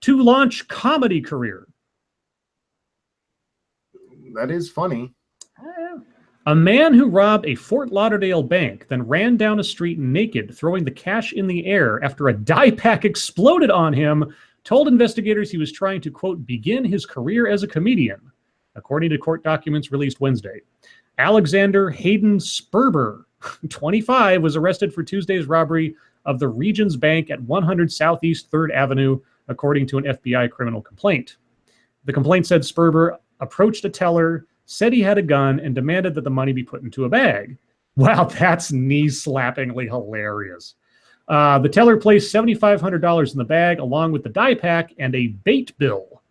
to launch comedy career.
That is funny.
A man who robbed a Fort Lauderdale bank then ran down a street naked, throwing the cash in the air after a dye pack exploded on him, told investigators he was trying to, quote, begin his career as a comedian, according to court documents released Wednesday. Alexander Hayden Sperber, 25, was arrested for Tuesday's robbery of the Regions Bank at 100 Southeast 3rd Avenue, according to an FBI criminal complaint. The complaint said Sperber approached a teller, said he had a gun, and demanded that the money be put into a bag. Wow, that's knee-slappingly hilarious. The teller placed $7,500 in the bag, along with the dye pack and a bait bill.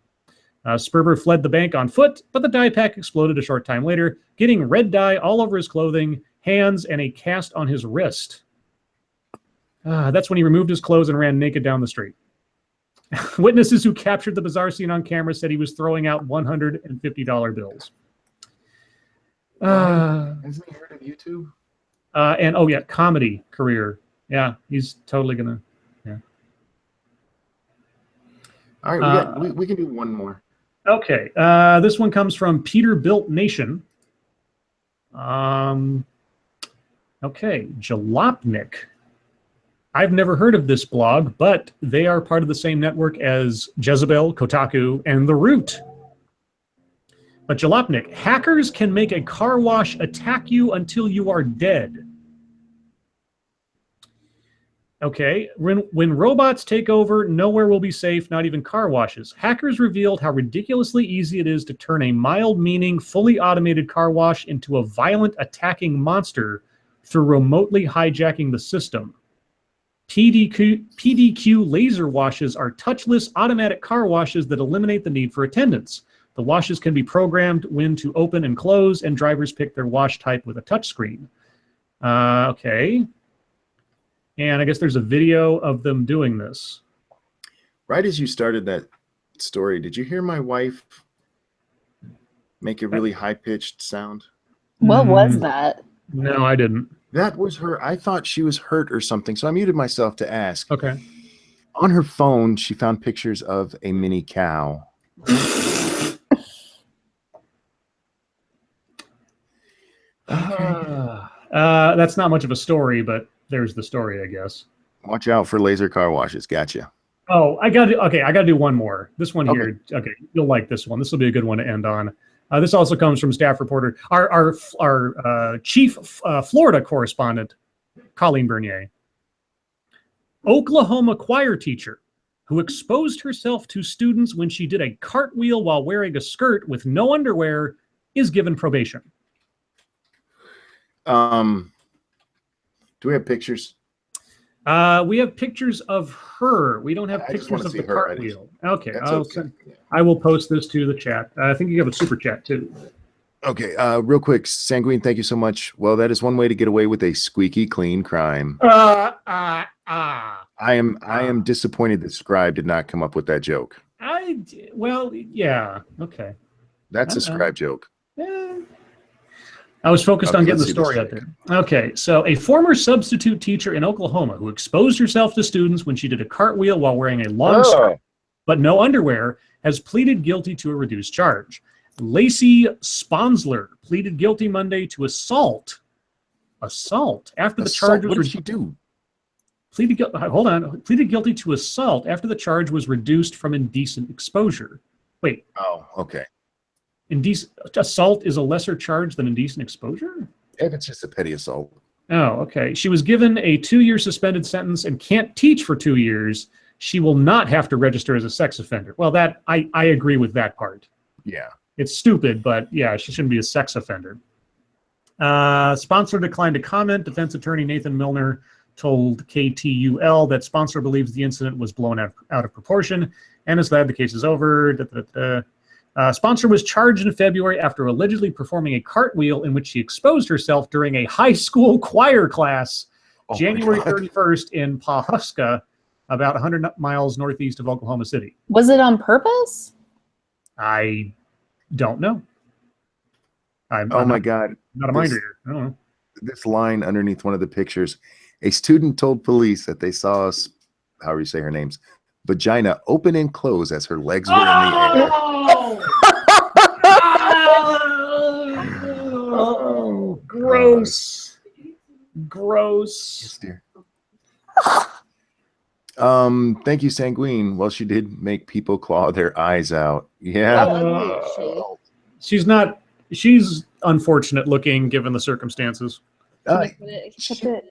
Sperber fled the bank on foot, but the dye pack exploded a short time later, getting red dye all over his clothing, hands, and a cast on his wrist. That's when he removed his clothes and ran naked down the street. Witnesses who captured the bizarre scene on camera said he was throwing out $150 bills.
Hasn't he heard of YouTube?
And oh yeah, comedy career. Yeah, he's totally gonna. Yeah.
All right, we can do one more.
Okay, this one comes from Peterbilt Nation. Okay, Jalopnik. I've never heard of this blog, but they are part of the same network as Jezebel, Kotaku, and The Root. But Jalopnik, hackers can make a car wash attack you until you are dead. Okay, when robots take over, nowhere will be safe, not even car washes. Hackers revealed how ridiculously easy it is to turn a mild-meaning, fully automated car wash into a violent, attacking monster through remotely hijacking the system. PDQ laser washes are touchless, automatic car washes that eliminate the need for attendants. The washes can be programmed when to open and close, and drivers pick their wash type with a touchscreen. Okay. And I guess there's a video of them doing this.
Right as you started that story, did you hear my wife make a really high-pitched sound?
What was that?
No, I didn't.
That was her. I thought she was hurt or something, so I muted myself to ask.
Okay.
On her phone, she found pictures of a mini cow.
That's not much of a story, but there's the story, I guess.
Watch out for laser car washes. Gotcha.
Oh, I got to do one more. This one here. Okay, you'll like this one. This will be a good one to end on. This also comes from staff reporter, our chief Florida correspondent, Colleen Bernier. Oklahoma choir teacher who exposed herself to students when she did a cartwheel while wearing a skirt with no underwear is given probation.
Do we have pictures?
We have pictures of her. We don't have pictures of the cartwheel. Okay, I will post this to the chat. I think you have a super chat too.
Okay, real quick, Sanguine, thank you so much. Well, that is one way to get away with a squeaky clean crime. I am disappointed that Scribe did not come up with that joke.
Well, yeah, okay.
That's a Scribe joke.
I was focused on getting the story out there. Okay, so a former substitute teacher in Oklahoma who exposed herself to students when she did a cartwheel while wearing a long skirt but no underwear has pleaded guilty to a reduced charge. Lacey Sponsler pleaded guilty Monday to assault. After the charge was...
What did she do?
Pleaded guilty to assault after the charge was reduced from indecent exposure. Wait.
Oh, okay.
Assault is a lesser charge than indecent exposure?
If it's just a petty assault.
Oh, okay. She was given a 2-year suspended sentence and can't teach for 2 years. She will not have to register as a sex offender. Well, that I agree with that part.
Yeah.
It's stupid, but yeah, she shouldn't be a sex offender. Sponsor declined to comment. Defense attorney Nathan Milner told KTUL that sponsor believes the incident was blown out of proportion and is glad the case is over. Sponsor was charged in February after allegedly performing a cartwheel in which she exposed herself during a high school choir class January 31st in Pawhuska, about 100 miles northeast of Oklahoma City.
Was it on purpose?
I don't know.
My God.
Not a mind reader. I don't know.
This line underneath one of the pictures, a student told police that they saw us, however you say her name's, vagina open and close as her legs were in the air.
Oh, gross. Gross.
Yes, dear. Thank you, Sanguine. Well, she did make people claw their eyes out. Yeah.
She's unfortunate looking given the circumstances.
Can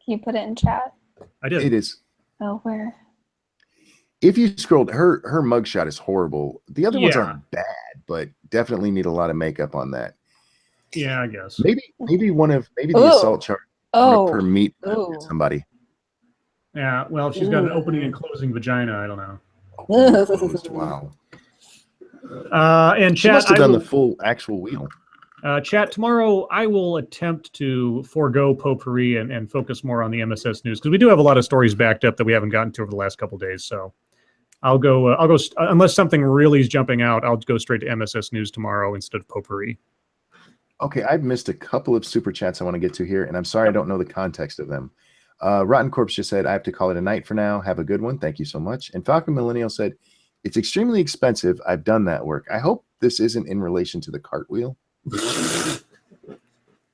you put it in chat?
I did.
It is.
Oh, where?
If you scrolled, her mugshot is horrible. The other ones aren't bad, but definitely need a lot of makeup on that.
Yeah, I guess.
Maybe the assault charge per meet somebody.
Yeah, well, if she's got an opening and closing vagina, I don't know.
Wow.
And
she
chat,
must have done the full actual wheel.
Chat, tomorrow I will attempt to forego potpourri and focus more on the MSS news because we do have a lot of stories backed up that we haven't gotten to over the last couple of days. So I'll go unless something really is jumping out, I'll go straight to MSS news tomorrow instead of potpourri.
Okay, I've missed a couple of super chats I want to get to here, and I'm sorry I don't know the context of them. Rotten Corpse just said, I have to call it a night for now. Have a good one. Thank you so much. And Falcon Millennial said, it's extremely expensive. I've done that work. I hope this isn't in relation to the cartwheel.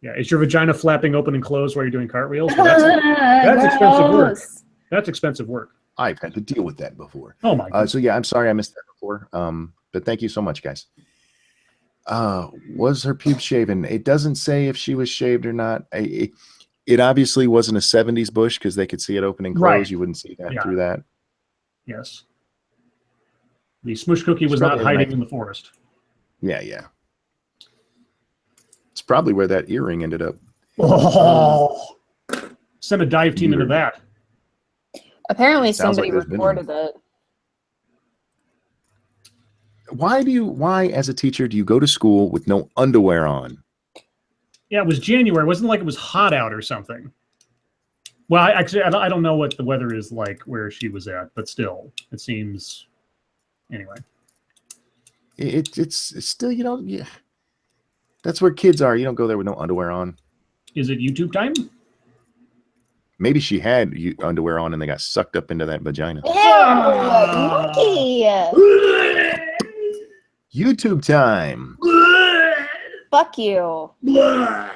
Yeah, is your vagina flapping open and closed while you're doing cartwheels? Well, that's expensive work. That's expensive work.
I've had to deal with that before.
Oh my God.
So yeah, I'm sorry I missed that before. But thank you so much, guys. Was her pubes shaven? It doesn't say if she was shaved or not. It obviously wasn't a 70s bush because they could see it open and close.
Right.
You wouldn't see that
Yeah.
through that.
Yes. The smush cookie was not hiding in the forest.
Yeah, yeah. It's probably where that earring ended up.
Oh, send a dive team into that.
Apparently
Sounds
somebody
like there's been
recorded it.
Why as a teacher do you go to school with no underwear on?
Yeah, it was January. It wasn't like it was hot out or something. Well, I don't know what the weather is like where she was at, but still, it seems. Anyway,
It's still, yeah. That's where kids are. You don't go there with no underwear on.
Is it YouTube time?
Maybe she had underwear on and they got sucked up into that vagina.
Monkey!
YouTube time.
Fuck you. You're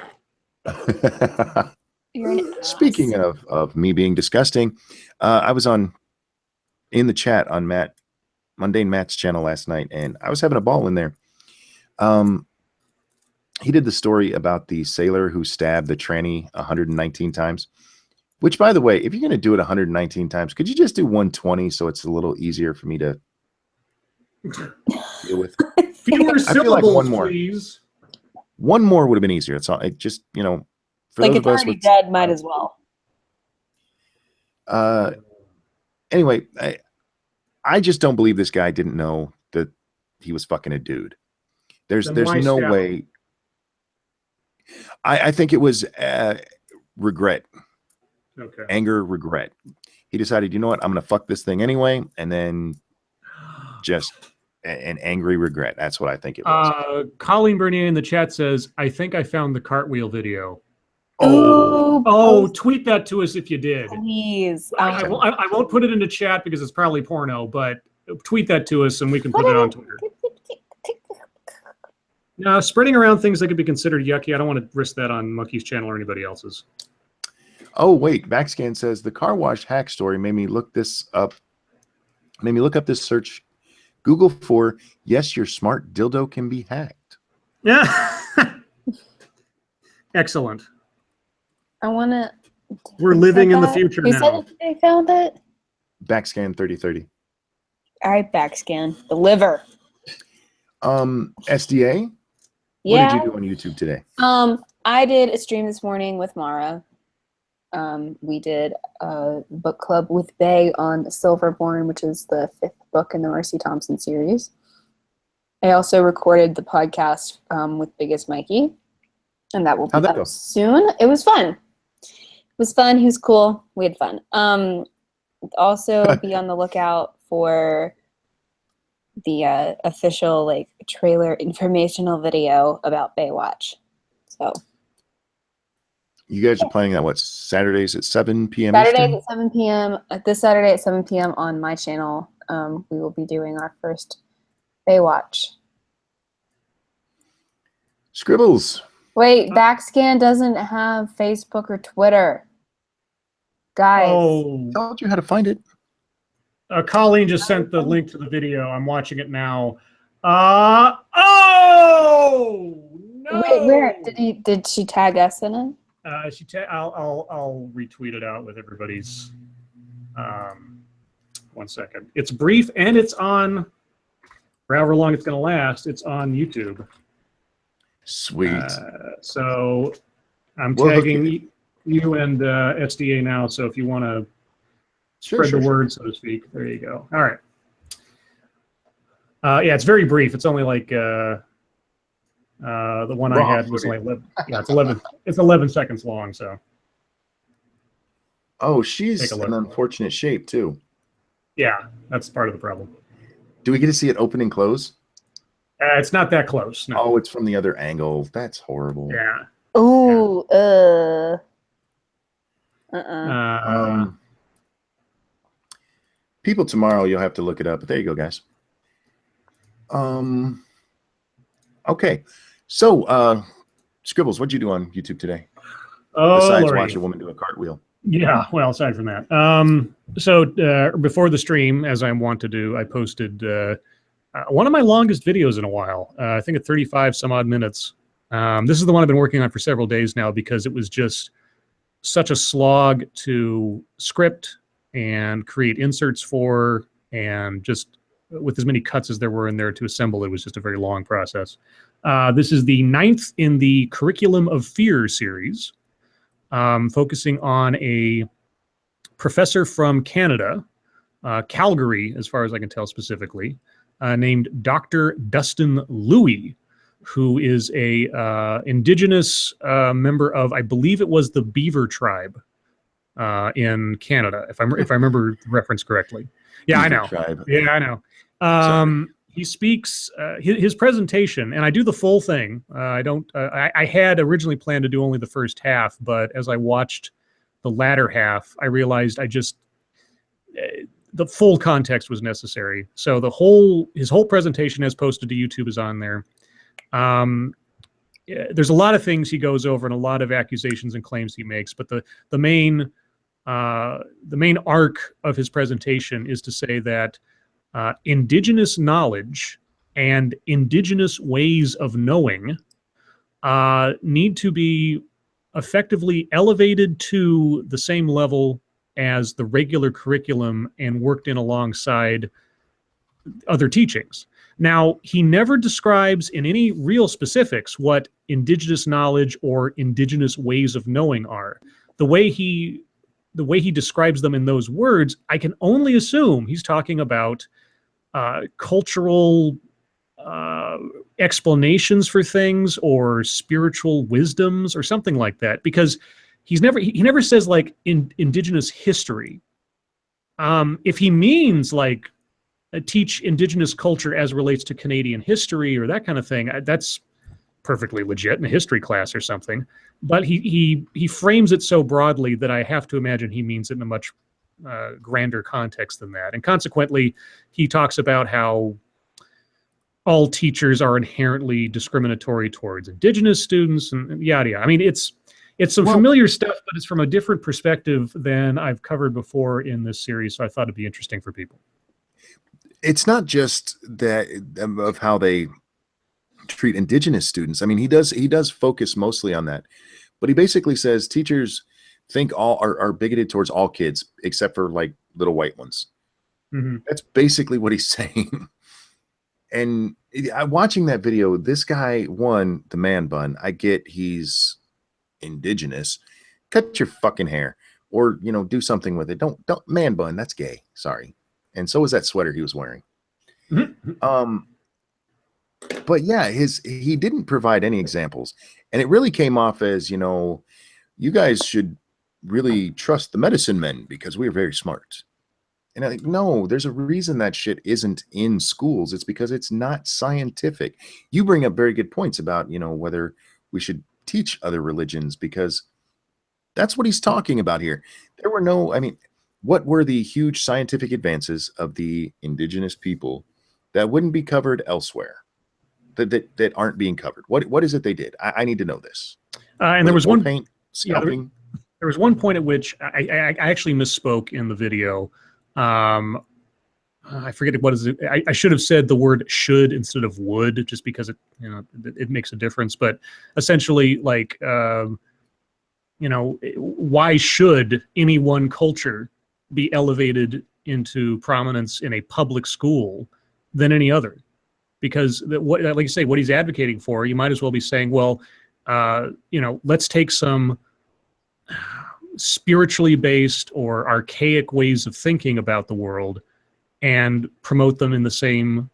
an ass.
Speaking of me being disgusting, I was in the chat on Mundane Matt's channel last night, and I was having a ball in there. He did the story about the sailor who stabbed the tranny 119 times. Which, by the way, if you're going to do it 119 times, could you just do 120 so it's a little easier for me to deal with?
Fewer syllables,
one more.
please.
One more would have been easier. It's all. It just, for
Like
those
it's
of us
already
with,
dead, might as well.
Anyway, I just don't believe this guy didn't know that he was fucking a dude. There's no way. I think it was regret.
Okay.
Anger, regret. He decided, you know what, I'm gonna fuck this thing anyway, and then just an angry regret. That's what I think it was.
Colleen Bernier in the chat says, "I think I found the cartweal video."
Oh,
Tweet that to us if you did.
please.
I won't put it into chat because it's probably porno, but tweet that to us and we can put it on Twitter. Now, spreading around things that could be considered yucky, I don't want to risk that on Monkey's channel or anybody else's.
Oh, wait. Backscan says the car wash hack story made me look up this search. Google for, yes, your smart dildo can be hacked.
Yeah. Excellent.
I want to.
We're living in the future
Who
now.
said that they found it?
Backscan 3030.
All right, backscan. The liver.
SDA?
Yeah.
What did you do on YouTube today?
I did a stream this morning with Mara. We did a book club with Bay on Silverborn, which is the 5th book in the Mercy Thompson series. I also recorded the podcast with Biggest Mikey, and that will be up soon. It was fun. It was fun. He was cool. We had fun. Also, be on the lookout for the official trailer informational video about Baywatch. So.
You guys are planning that, Saturdays at 7 p.m.
Saturdays
Eastern?
at 7 p.m. This Saturday at 7 p.m. on my channel, we will be doing our first Baywatch.
Scribbles.
Wait, Backscan doesn't have Facebook or Twitter. Guys.
Oh.
Told you how to find it.
Colleen just sent the link to the video. I'm watching it now. No!
Wait, where did she tag us in it?
I'll retweet it out with everybody's. 1 second. It's brief and it's on. For however long it's going to last, it's on YouTube.
Sweet.
So I'm tagging you and SDA now. So if you want to spread the word, so to speak, there you go. All right. Yeah, it's very brief. It's only like the one I had was like 11. Yeah, it's 11 seconds long. So.
Oh, she's an unfortunate shape too.
Yeah, that's part of the problem.
Do we get to see it open and close?
It's not that close. No.
Oh, it's from the other angle. That's horrible.
Yeah.
Ooh.
People tomorrow, you'll have to look it up. But there you go, guys. Okay. So, Scribbles, what'd you do on YouTube today?
Oh,
besides
Lordy.
watch a woman do a cartwheel.
Yeah, well, aside from that. So before the stream, as I'm wont to do, I posted one of my longest videos in a while. I think at 35 some odd minutes. This is the one I've been working on for several days now because it was just such a slog to script and create inserts for, and just with as many cuts as there were in there to assemble, it was just a very long process. This is the 9th in the Curriculum of Fear series, focusing on a professor from Canada, Calgary, as far as I can tell specifically, named Dr. Dustin Louis, who is a indigenous member of, I believe it was the Beaver tribe in Canada, if I remember the reference correctly. Yeah,
Beaver
I know.
tribe.
Yeah, I know. He speaks his presentation, and I do the full thing. I don't. I had originally planned to do only the first half, but as I watched the latter half, I realized the full context was necessary. So his whole presentation, as posted to YouTube, is on there. There's a lot of things he goes over and a lot of accusations and claims he makes, but the main arc of his presentation is to say that indigenous knowledge and indigenous ways of knowing need to be effectively elevated to the same level as the regular curriculum and worked in alongside other teachings. Now, he never describes in any real specifics what indigenous knowledge or indigenous ways of knowing are. The way he describes them in those words, I can only assume he's talking about cultural explanations for things or spiritual wisdoms or something like that, because he never says like indigenous history. If he means like teach indigenous culture as relates to Canadian history or that kind of thing, that's perfectly legit in a history class or something. But he frames it so broadly that I have to imagine he means it in a much grander context than that. And consequently, he talks about how all teachers are inherently discriminatory towards indigenous students and yada yada. I mean, it's some familiar stuff, but it's from a different perspective than I've covered before in this series. So I thought it'd be interesting for people.
It's not just that of how they treat indigenous students. I mean, he does focus mostly on that, but he basically says teachers think all are bigoted towards all kids except for like little white ones. Mm-hmm. That's basically what he's saying. And watching that video, this guy, the man bun, I get he's indigenous. Cut your fucking hair or, do something with it. Don't man bun. That's gay. Sorry. And so was that sweater he was wearing. Mm-hmm. But yeah, he didn't provide any examples. And it really came off as, you guys should really trust the medicine men because we're very smart. And I'm like, no, there's a reason that shit isn't in schools. It's because it's not scientific. You bring up very good points about, whether we should teach other religions, because that's what he's talking about here. There were what were the huge scientific advances of the indigenous people that wouldn't be covered elsewhere, that aren't being covered? What is it they did? I need to know this.
And there was one
paint, scalping.
Yeah, there was one point at which I actually misspoke in the video. I forget what is it. I should have said the word should instead of would, just because it makes a difference. But essentially, like, why should any one culture be elevated into prominence in a public school than any other? Because like you say, what he's advocating for, you might as well be saying, well, let's take some spiritually based or archaic ways of thinking about the world and promote them in the same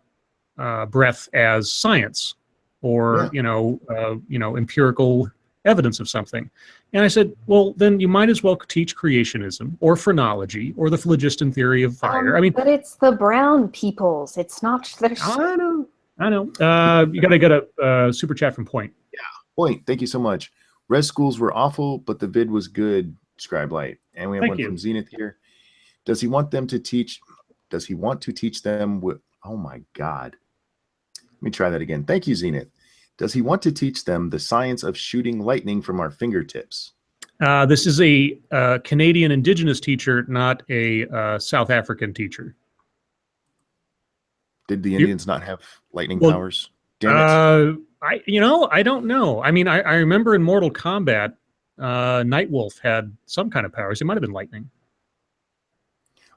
breath as science or empirical evidence of something. And I said, well, then you might as well teach creationism or phrenology or the phlogiston theory of fire.
But it's the brown peoples. It's not their.
I know. You got to get a super chat from Point.
Yeah, Point. Thank you so much. Res schools were awful, but the vid was good. Scribe Light. And we have one from Zenith here. Does he want to teach them with, oh my God. Let me try that again. Thank you, Zenith. Does he want to teach them the science of shooting lightning from our fingertips?
This is a Canadian Indigenous teacher, not a South African teacher.
Did the
You-
Indians not have lightning
Well,
powers? Damn it.
I don't know. I mean, I remember in Mortal Kombat, Nightwolf had some kind of powers. It might have been lightning.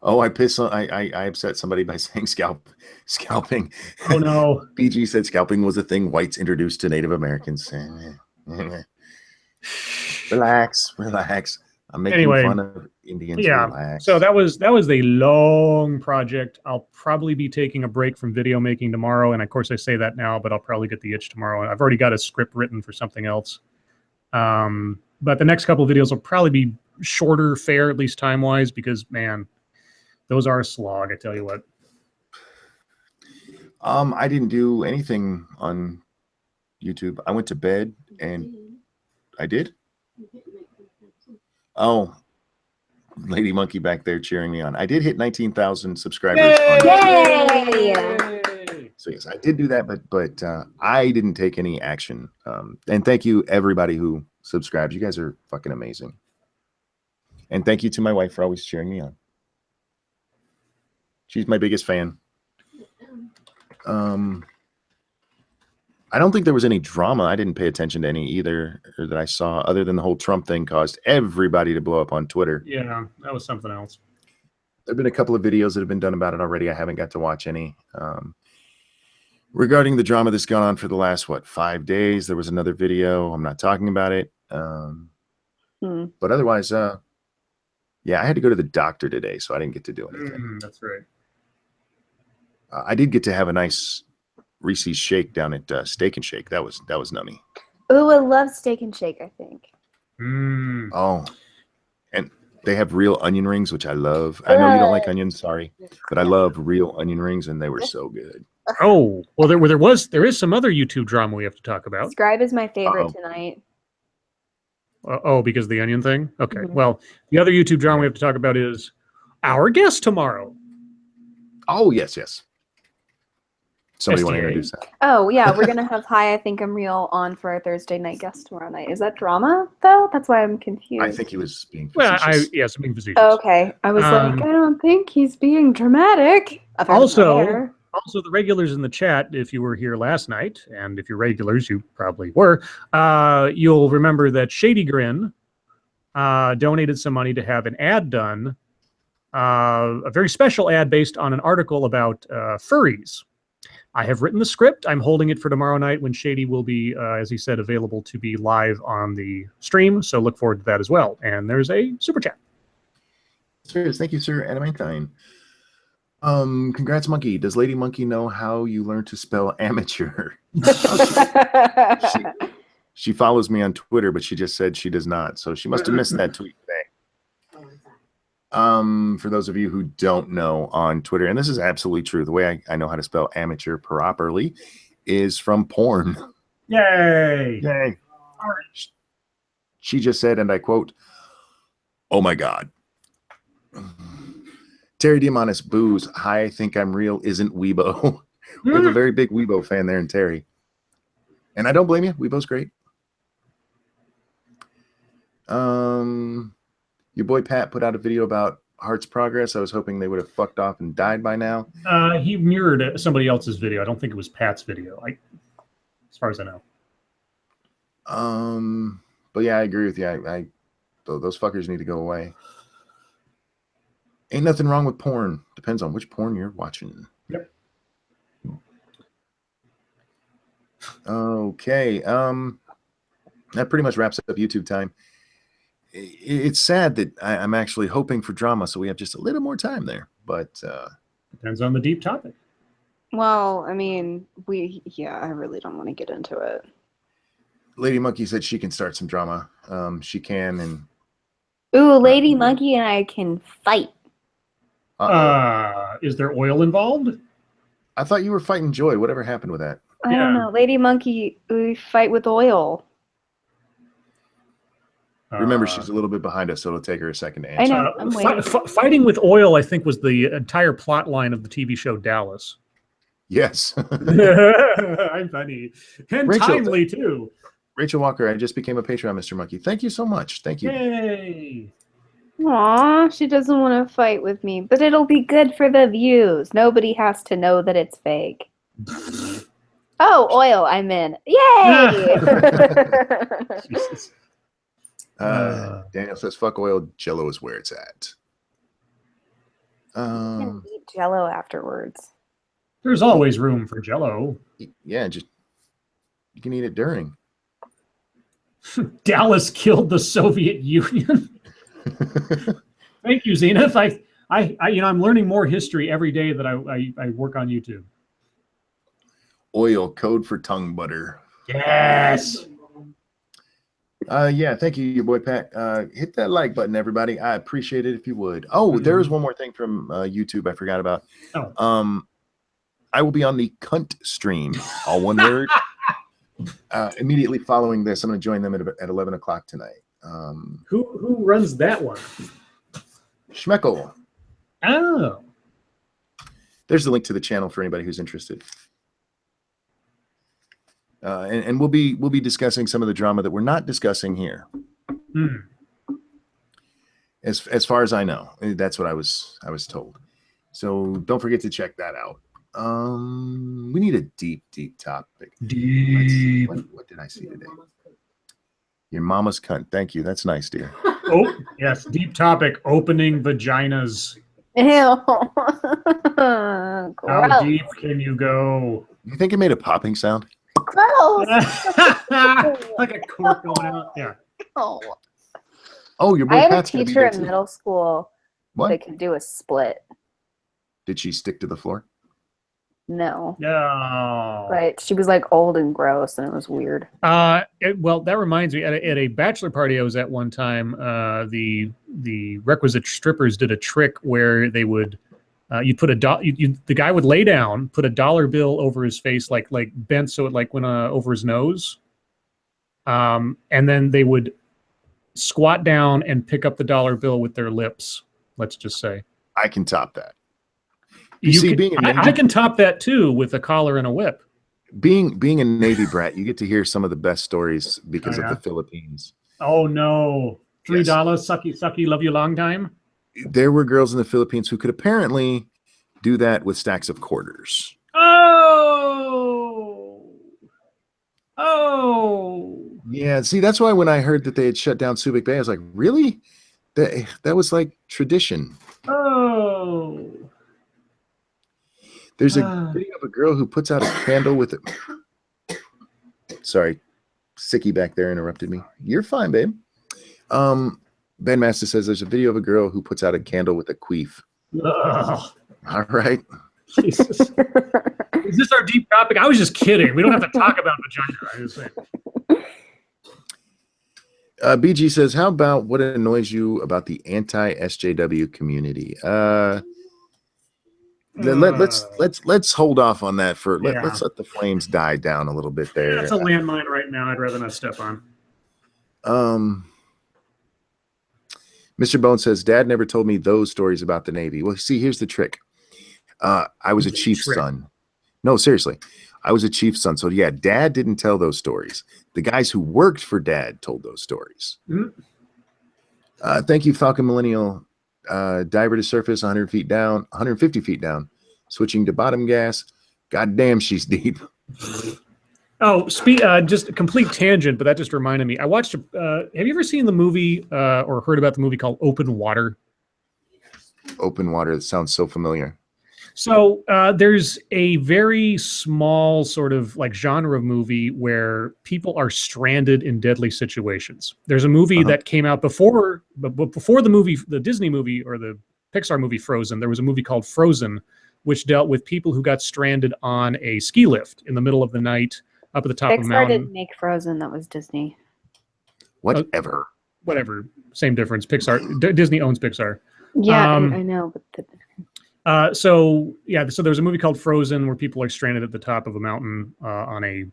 Oh, I upset somebody by saying scalping.
Oh no.
BG said scalping was a thing whites introduced to Native Americans. Relax. I'm making
Anyway,
fun of Indians.
Yeah.
Relax.
So that was a long project. I'll probably be taking a break from video making tomorrow, and of course I say that now, but I'll probably get the itch tomorrow. I've already got a script written for something else. But the next couple of videos will probably be shorter, fair, at least time-wise, because man, those are a slog, I tell you what.
I didn't do anything on YouTube. I went to bed and I did. Oh, Lady Monkey back there cheering me on. I did hit 19,000 subscribers.
Yay!
So yes, I did do that, but I didn't take any action. And thank you everybody who subscribes. You guys are fucking amazing. And thank you to my wife for always cheering me on. She's my biggest fan. I don't think there was any drama. I didn't pay attention to any either, or that I saw, other than the whole Trump thing caused everybody to blow up on Twitter.
Yeah, that was something else.
There have been a couple of videos that have been done about it already. I haven't got to watch any. Regarding the drama that's gone on for the last, 5 days, there was another video. I'm not talking about it. But otherwise, yeah, I had to go to the doctor today, so I didn't get to do anything.
That's right.
I did get to have a nice Reese's shake down at Steak and Shake. That was nummy.
Ooh, I love Steak and Shake, I think.
Oh, and they have real onion rings, which I love. I know you don't like onions, sorry, but I love real onion rings, and they were so good.
Oh, well, there is some other YouTube drama we have to talk about.
Scribe is my favorite tonight.
Because of the onion thing? Okay. Well, the other YouTube drama we have to talk about is our guest tomorrow.
Oh, yes. Somebody want to
SDA.
introduce that?
Oh, yeah, we're going to have Hi, I Think I'm Real on for our Thursday night guest tomorrow night. Is that drama, though? That's why I'm confused.
I think he was being
Well,
facetious.
yes, I'm being facetious.
Oh, okay. I was like, I don't think he's being dramatic.
Also, the regulars in the chat, if you were here last night, and if you're regulars, you probably were, you'll remember that Shady Grin donated some money to have an ad done, a very special ad based on an article about furries. I have written the script. I'm holding it for tomorrow night when Shady will be, as he said, available to be live on the stream. So look forward to that as well. And there's a super chat.
Sir, thank you, sir. Adamantine. Congrats, Monkey. Does Lady Monkey know how you learned to spell amateur? She follows me on Twitter, but she just said she does not. So she must have missed that tweet today. For those of you who don't know on Twitter, and this is absolutely true, the way I know how to spell amateur properly is from porn.
Yay!
Yay. She just said, and I quote, "Oh my God. Terry Diamonis boos, Hi, I Think I'm Real isn't Weibo." We have a very big Weibo fan there in Terry. And I don't blame you. Weibo's great. Your boy Pat put out a video about Heart's Progress. I was hoping they would have fucked off and died by now.
He mirrored somebody else's video. I don't think it was Pat's video, as far as I know.
But yeah, I agree with you. Those fuckers need to go away. Ain't nothing wrong with porn. Depends on which porn you're watching.
Yep.
Okay. That pretty much wraps up YouTube time. It's sad that I'm actually hoping for drama, so we have just a little more time there. But
depends on the deep topic.
Well, I mean, I really don't want to get into it.
Lady Monkey said she can start some drama. She can, and
ooh, Lady Monkey and I can fight.
Is there oil involved?
I thought you were fighting Joy. Whatever happened with that?
I don't know. Lady Monkey, we fight with oil.
Remember, she's a little bit behind us, so it'll take her a second to answer.
I know. I'm waiting.
Fighting with oil, I think, was the entire plot line of the TV show Dallas.
Yes.
I'm funny. And
Rachel,
timely, too.
Rachel Walker, I just became a Patreon, Mr. Monkey. Thank you so much. Thank you.
Yay!
Aw, she doesn't want to fight with me, but it'll be good for the views. Nobody has to know that it's fake. Oh, oil, I'm in. Yay!
Jesus.
Daniel says, fuck oil, Jello is where it's at.
You can eat Jello afterwards.
There's always room for Jello.
Yeah, just you can eat it during.
Dallas killed the Soviet Union. Thank you, Zenith. I'm learning more history every day that I work on YouTube.
Oil, code for tongue butter.
Yes.
Yeah, thank you, your boy Pat. Hit that like button, everybody. I appreciate it if you would. Oh, there is one more thing from YouTube I forgot about.
Oh.
I will be on the cunt stream, all one word. Immediately following this, I'm going to join them at 11 o'clock tonight.
Who runs that one?
Schmeckel.
Oh.
There's the link to the channel for anybody who's interested. And we'll be discussing some of the drama that we're not discussing here. As far as I know, that's what I was told. So don't forget to check that out. We need a deep topic.
Deep.
What did I see today? Your mama's cunt. Thank you. That's nice, dear.
Oh, yes. Deep topic. Opening vaginas.
Ew.
How deep can you go?
You think it made a popping sound?
Gross.
Like a cork going out. Yeah.
Oh.
Oh, your boy
I had a
Pat's gonna be
teacher
there
in
too.
middle school
What?
that could do a split.
Did she stick to the floor?
No.
No.
But she was like old and gross and it was weird.
Well, that reminds me. At a bachelor party I was at one time, the requisite strippers did a trick where they would, you put the guy would lay down, put a dollar bill over his face, like bent so it like went over his nose, and then they would squat down and pick up the dollar bill with their lips. Let's just say.
I can top that.
I can top that too with a collar and a whip.
Being a Navy brat, you get to hear some of the best stories because
Oh, yeah?
of the Philippines.
Oh no. $3,
Yes.
sucky, love you long time.
There were girls in the Philippines who could apparently do that with stacks of quarters.
Oh.
Yeah, see, that's why when I heard that they had shut down Subic Bay, I was like, really? That was like tradition.
Oh.
There's a video of a girl who puts out a candle with it. Sorry, Sicky back there interrupted me. You're fine, babe. Ben Master says there's a video of a girl who puts out a candle with a queef.
Ugh.
All right.
Jesus. Is this our deep topic? I was just kidding. We don't have to talk about vagina. I was saying.
BG says, how about what annoys you about the anti-SJW community? Let's hold off on that for let's let the flames die down a little bit there.
That's a landmine right now. I'd rather not step on.
Mr. Bone says, Dad never told me those stories about the Navy. Well, see, here's the trick. I was a chief's son. No, seriously. I was a chief's son. So yeah, Dad didn't tell those stories. The guys who worked for Dad told those stories.
Mm-hmm.
Thank you, Falcon Millennial. Diver to surface, 150 feet down. Switching to bottom gas. God damn, she's deep.
Oh, just a complete tangent, but that just reminded me. I watched. Have you ever seen the movie or heard about the movie called Open Water?
Open Water. That sounds so familiar.
So there's a very small sort of like genre of movie where people are stranded in deadly situations. There's a movie that came out before the movie, the Disney movie or the Pixar movie Frozen. There was a movie called Frozen, which dealt with people who got stranded on a ski lift in the middle of the night up at the top of a
Pixar
mountain.
didn't make Frozen. That was Disney.
Whatever.
Whatever. Same difference. Pixar. Disney owns Pixar.
Yeah, I know. But
so there was a movie called Frozen where people are stranded at the top of a mountain on a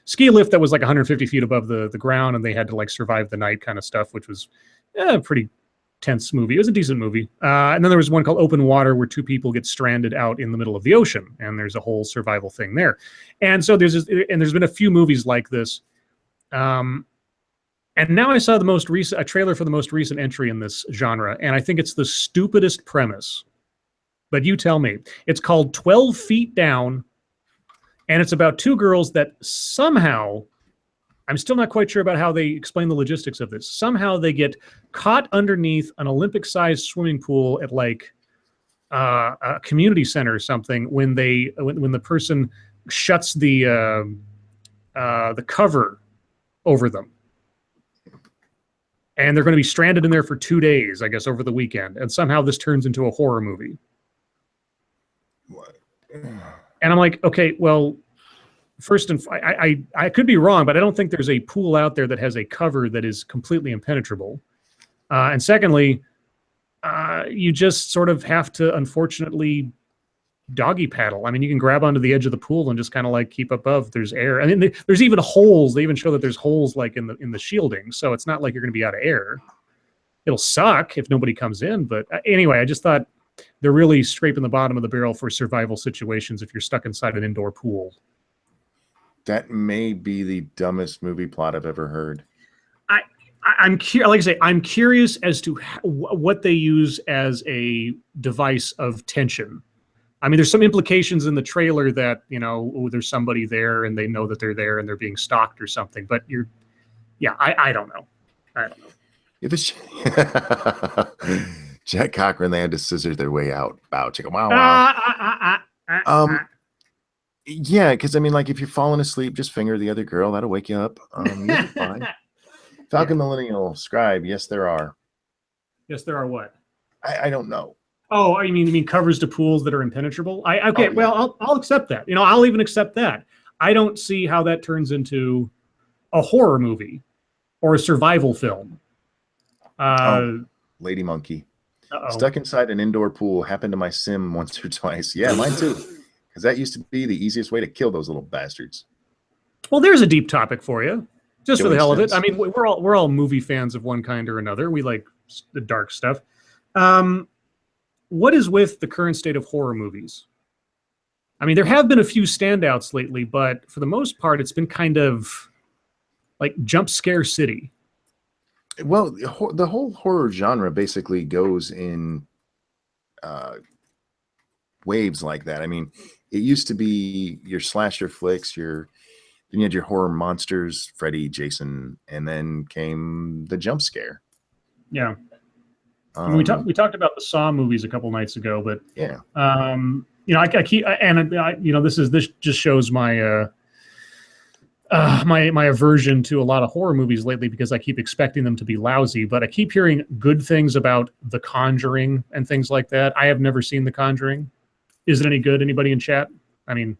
ski lift that was like 150 feet above the ground, and they had to like survive the night kind of stuff, which was a pretty tense movie. It was a decent movie. And then there was one called Open Water where two people get stranded out in the middle of the ocean, and there's a whole survival thing there. And so there's been a few movies like this. And now I saw a trailer for the most recent entry in this genre, and I think it's the stupidest premise. But you tell me. It's called 12 Feet Down, and it's about two girls that somehow, I'm still not quite sure about how they explain the logistics of this. Somehow they get caught underneath an Olympic-sized swimming pool at like a community center or something when the person shuts the cover over them. And they're going to be stranded in there for 2 days, I guess, over the weekend. And somehow this turns into a horror movie.
What?
And I'm like, okay, well, first and I could be wrong, but I don't think there's a pool out there that has a cover that is completely impenetrable. And secondly, you just sort of have to, unfortunately, doggy paddle. I mean, you can grab onto the edge of the pool and just kind of like keep above. There's air. I mean, there's even holes. They even show that there's holes like in the shielding. So it's not like you're going to be out of air. It'll suck if nobody comes in. But anyway, I just thought they're really scraping the bottom of the barrel for survival situations if you're stuck inside an indoor pool.
That may be the dumbest movie plot I've ever heard.
Like I say, I'm curious as to what they use as a device of tension. I mean, there's some implications in the trailer that, you know, there's somebody there and they know that they're there and they're being stalked or something. But I don't know. I don't know.
If it's Jack Cochran, they had to scissors their way out. Bow, chicka, wow, wow. Yeah, because I mean, like if you're falling asleep, just finger the other girl. That'll wake you up. You'll be fine. Falcon Millennial Scribe. Yes, there are.
Yes, there are what?
I don't know.
Oh, you mean covers to pools that are impenetrable? Okay, well, I'll accept that. You know, I'll even accept that. I don't see how that turns into a horror movie or a survival film.
Lady Monkey. Stuck inside an indoor pool. Happened to my sim once or twice. Yeah, mine too. Because that used to be the easiest way to kill those little bastards.
Well, there's a deep topic for you, just for the hell of it.
Sense.
I mean, we're all movie fans of one kind or another. We like the dark stuff. What is with the current state of horror movies? I mean, there have been a few standouts lately, but for the most part, it's been kind of like jump scare city.
Well, the whole horror genre basically goes in waves like that. I mean, it used to be your slasher flicks, then you had your horror monsters, Freddy, Jason, and then came the jump scare.
Yeah. We talked about the Saw movies a couple nights ago, but
yeah,
you know, I keep you know, this just shows my my aversion to a lot of horror movies lately because I keep expecting them to be lousy. But I keep hearing good things about The Conjuring and things like that. I have never seen The Conjuring. Is it any good? Anybody in chat? I mean,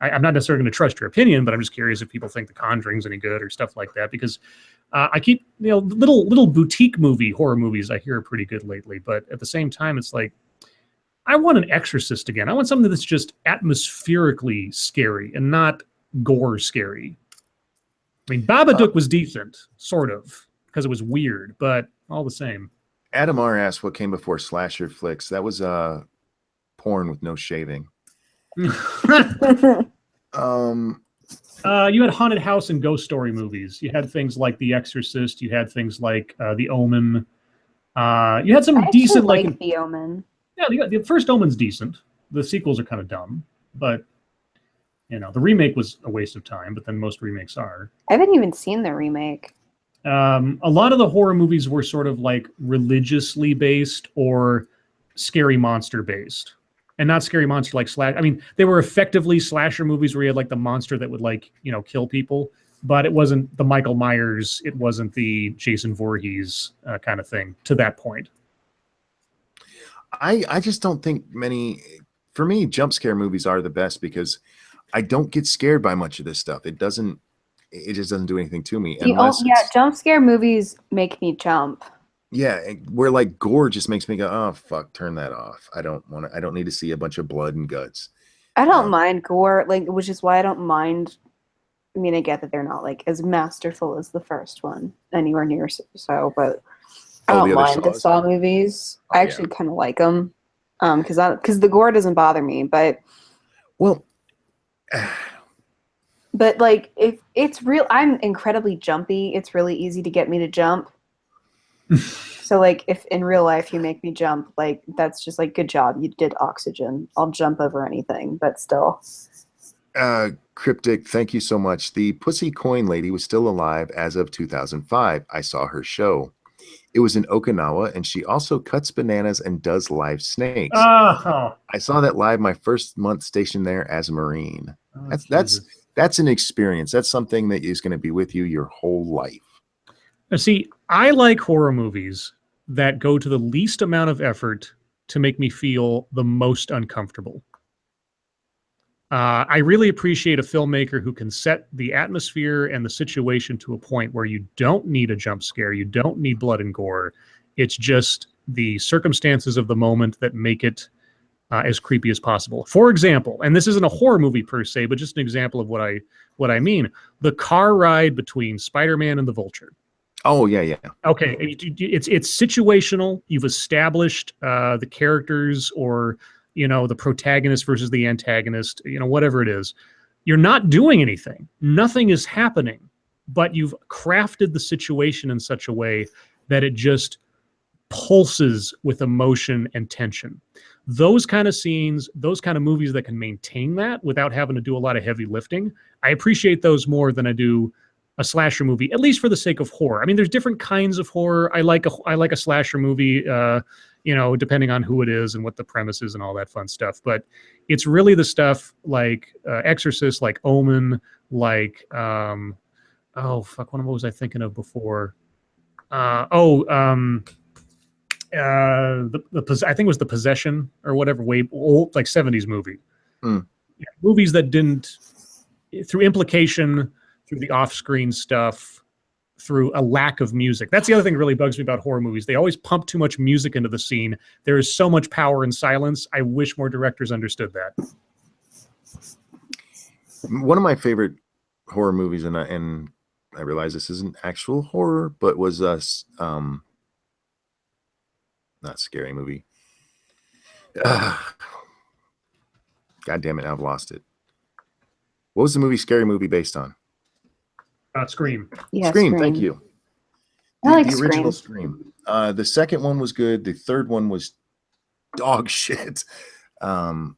I'm not necessarily going to trust your opinion, but I'm just curious if people think The Conjuring's any good or stuff like that because. I keep, you know, little boutique horror movies I hear are pretty good lately, but at the same time, it's like, I want an Exorcist again. I want something that's just atmospherically scary and not gore scary. I mean, Babadook was decent, sort of, because it was weird, but all the same.
Adam R. asked what came before slasher flicks. That was porn with no shaving.
You had haunted house and ghost story movies. You had things like The Exorcist. You had things like The Omen. You had some decent like
The Omen.
Yeah, the first Omen's decent. The sequels are kind of dumb, but you know the remake was a waste of time. But then most remakes are.
I haven't even seen the remake.
A lot of the horror movies were sort of like religiously based or scary monster based. And not scary monster like slash. I mean, they were effectively slasher movies where you had like the monster that would like, you know, kill people, but it wasn't the Michael Myers. It wasn't the Jason Voorhees kind of thing to that point.
I just don't think for me, jump scare movies are the best because I don't get scared by much of this stuff. It just doesn't do anything to me.
Jump scare movies make me jump.
Yeah, where like gore just makes me go, oh fuck, turn that off. I don't need to see a bunch of blood and guts.
I don't mind gore, which is why I don't mind. I mean, I get that they're not like as masterful as the first one, anywhere near so, but I don't mind the Saw movies. I actually kind of like them, because the gore doesn't bother me. But
well,
But like, if it's real, I'm incredibly jumpy. It's really easy to get me to jump. So like, if in real life you make me jump, like that's just like, good job, you did Oxygen. I'll jump over anything, but still.
Cryptic, thank you so much. The Pussy Coin Lady was still alive as of 2005. I saw her show. It was in Okinawa, and she also cuts bananas and does live snakes.
Oh,
I saw that live my first month stationed there as a Marine.
oh,
That's an experience. That's something that is going to be with you your whole life.
Now, see, I like horror movies that go to the least amount of effort to make me feel the most uncomfortable. I really appreciate a filmmaker who can set the atmosphere and the situation to a point where you don't need a jump scare, you don't need blood and gore. It's just the circumstances of the moment that make it as creepy as possible. For example, and this isn't a horror movie per se, but just an example of what I mean: the car ride between Spider-Man and the Vulture.
Oh yeah.
Okay, it's situational. You've established the characters, or the protagonist versus the antagonist, whatever it is. You're not doing anything. Nothing is happening, but you've crafted the situation in such a way that it just pulses with emotion and tension. Those kind of scenes, those kind of movies that can maintain that without having to do a lot of heavy lifting, I appreciate those more than I do a slasher movie, at least for the sake of horror. I mean, there's different kinds of horror. I like a slasher movie, depending on who it is and what the premise is and all that fun stuff. But it's really the stuff like Exorcist, like Omen, like what was I thinking of before? I think it was The Possession or whatever, way old, like 70s movie. Movies that didn't, through implication, through the off-screen stuff, through a lack of music. That's the other thing that really bugs me about horror movies. They always pump too much music into the scene. There is so much power in silence. I wish more directors understood that.
One of my favorite horror movies, and I realize this isn't actual horror, but was not Scary Movie. God damn it, I've lost it. What was the movie Scary Movie based on?
Scream.
Yeah,
Scream. Thank you.
I like
the original Scream. The second one was good. The third one was dog shit. But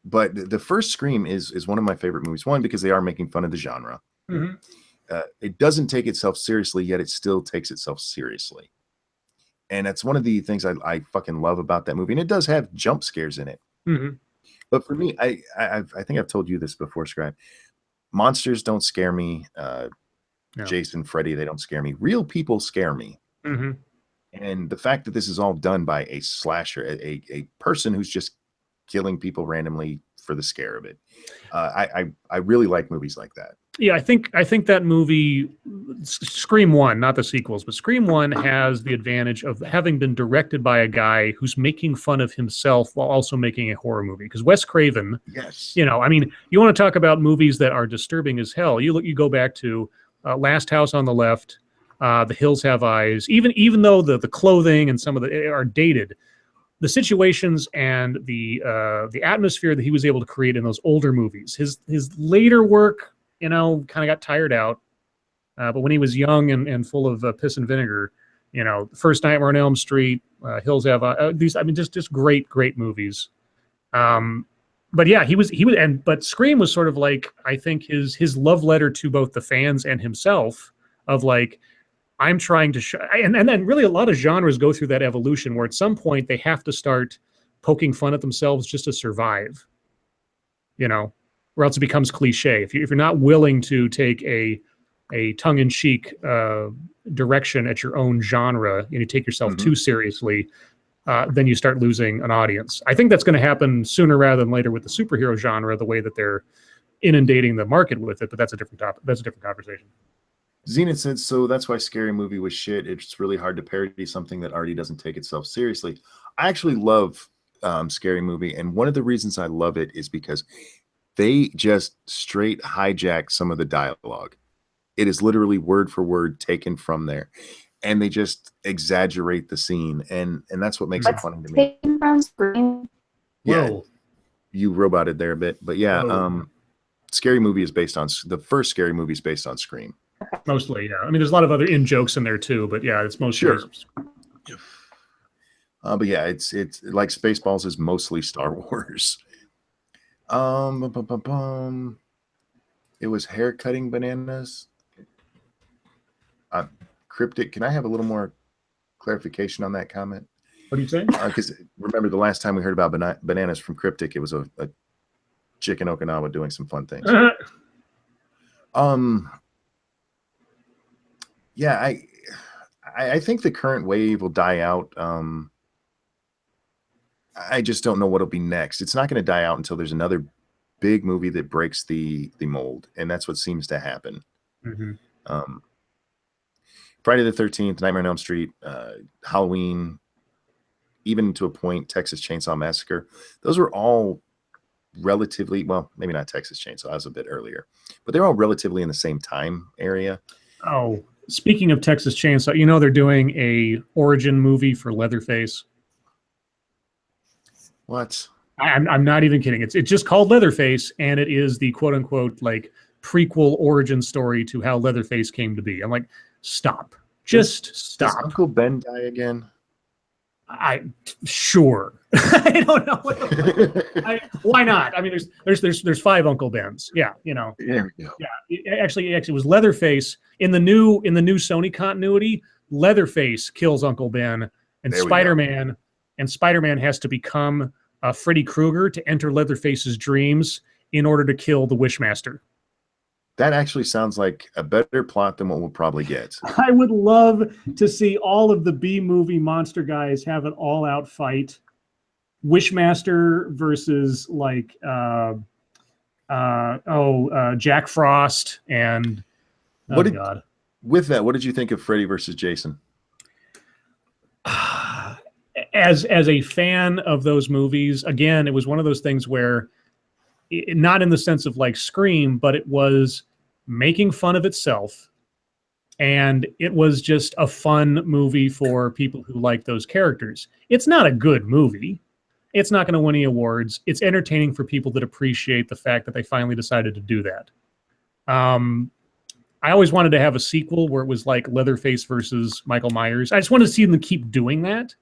the first Scream is one of my favorite movies. One, because they are making fun of the genre.
Mm-hmm.
It doesn't take itself seriously, yet it still takes itself seriously. And that's one of the things I fucking love about that movie. And it does have jump scares in it.
Mm-hmm.
But for me, I think I've told you this before, Scribe. Monsters don't scare me.
No.
Jason, Freddy, they don't scare me. Real people scare me.
Mm-hmm.
And the fact that this is all done by a slasher, a person who's just killing people randomly for the scare of it. I really like movies like that.
Yeah, I think that movie, Scream 1, not the sequels, but Scream 1 has the advantage of having been directed by a guy who's making fun of himself while also making a horror movie. Because Wes Craven,
yes,
you want to talk about movies that are disturbing as hell. You go back to Last House on the Left, The Hills Have Eyes. Even though the clothing and some of the are dated, the situations and the atmosphere that he was able to create in those older movies. His later work, kind of got tired out. But when he was young and full of piss and vinegar, First Nightmare on Elm Street, Hills Have these. I mean, just great movies. But yeah, but Scream was sort of like, I think his love letter to both the fans and himself of like, I'm trying to show, and then really a lot of genres go through that evolution where at some point they have to start poking fun at themselves just to survive, or else it becomes cliche. If you're not willing to take a tongue-in-cheek direction at your own genre and you take yourself too seriously, then you start losing an audience. I think that's going to happen sooner rather than later with the superhero genre, the way that they're inundating the market with it. But that's a different topic. That's a different conversation.
Zenith said, so that's why Scary Movie was shit. It's really hard to parody something that already doesn't take itself seriously. I actually love Scary Movie, and one of the reasons I love it is because they just straight hijack some of the dialogue. It is literally word for word taken from there, and they just exaggerate the scene, and that's what makes it funny to me.
Taken from Scream.
Yeah,
Whoa.
you roboted there a bit, but yeah.
Whoa.
Scary Movie is based on the first Scary Movie is based on Scream.
Mostly, yeah. I mean, there's a lot of other in jokes in there too, but yeah, it's mostly.
Sure. But yeah, it's like Spaceballs is mostly Star Wars. Bum, bum, bum, bum. It was hair cutting bananas. Cryptic. Can I have a little more clarification on that comment?
What are you saying?
Because remember the last time we heard about bananas from Cryptic, it was a chick in Okinawa doing some fun things. Yeah, I think the current wave will die out. I just don't know what'll be next. It's not going to die out until there's another big movie that breaks the mold, and that's what seems to happen. Friday the 13th, Nightmare on Elm Street, Halloween, even to a point, Texas Chainsaw Massacre. Those were all relatively, well, maybe not Texas Chainsaw, that was a bit earlier, but they're all relatively in the same time area.
Oh, speaking of Texas Chainsaw, you know they're doing a origin movie for Leatherface.
What?
I'm not even kidding. It's just called Leatherface, and it is the quote unquote like prequel origin story to how Leatherface came to be. I'm like, stop. Just stop.
Does Uncle Ben die again?
Sure. I don't know. Why not? I mean, there's 5 Uncle Bens. Yeah, you know.
There we go.
Yeah, actually, it was Leatherface in the new Sony continuity. Leatherface kills Uncle Ben, and Spider-Man has to become Freddy Krueger to enter Leatherface's dreams in order to kill the Wishmaster.
That actually sounds like a better plot than what we'll probably get.
I would love to see all of the B-movie monster guys have an all-out fight. Wishmaster versus like Jack Frost and God.
With that, what did you think of Freddy versus Jason?
As a fan of those movies, again, it was one of those things where not in the sense of like Scream, but it was making fun of itself. And it was just a fun movie for people who like those characters. It's not a good movie. It's not going to win any awards. It's entertaining for people that appreciate the fact that they finally decided to do that. I always wanted to have a sequel where it was like Leatherface versus Michael Myers. I just wanted to see them keep doing that.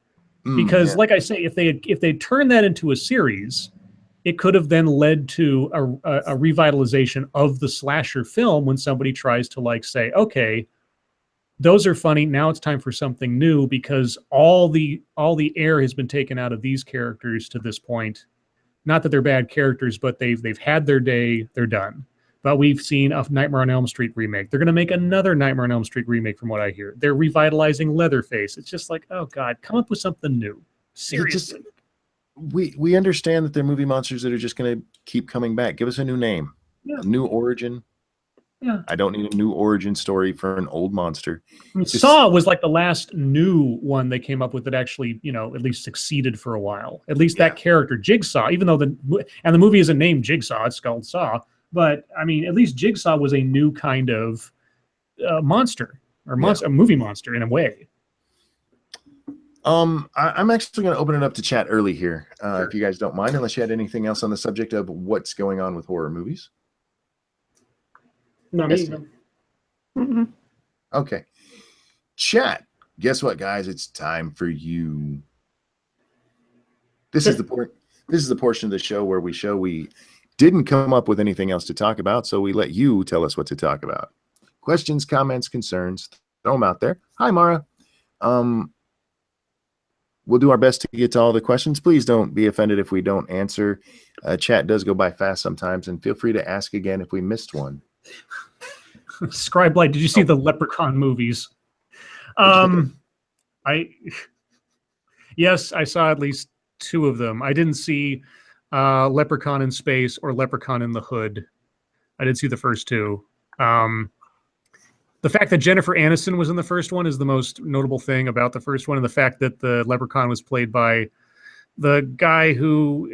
Because like I say, if they turned that into a series, it could have then led to a revitalization of the slasher film when somebody tries to like say, okay, those are funny. Now it's time for something new because all the air has been taken out of these characters to this point. Not that they're bad characters, but they've had their day. They're done. But we've seen a Nightmare on Elm Street remake. They're going to make another Nightmare on Elm Street remake from what I hear. They're revitalizing Leatherface. It's just like, oh God, come up with something new. Seriously.
We understand that they're movie monsters that are just going to keep coming back. Give us a new name, a new origin.
Yeah.
I don't need a new origin story for an old monster.
I mean, Saw was like the last new one they came up with that actually, at least succeeded for a while. At least that character, Jigsaw, even though the movie isn't named Jigsaw, it's called Saw. But I mean, at least Jigsaw was a new kind of monster or a movie monster in a way.
I'm actually going to open it up to chat early here, if you guys don't mind, unless you had anything else on the subject of what's going on with horror movies.
No,
Okay. Chat. Guess what, guys? It's time for you. This is the portion of the show where we didn't come up with anything else to talk about, so we let you tell us what to talk about. Questions, comments, concerns, throw them out there. Hi, Mara. We'll do our best to get to all the questions. Please don't be offended if we don't answer. Chat does go by fast sometimes, and feel free to ask again if we missed one.
Scribe Light, did you see the Leprechaun movies? Yes, I saw at least 2 of them. I didn't see Leprechaun in Space or Leprechaun in the Hood. I did see the first 2. The fact that Jennifer Aniston was in the first one is the most notable thing about the first one, and the fact that the Leprechaun was played by the guy who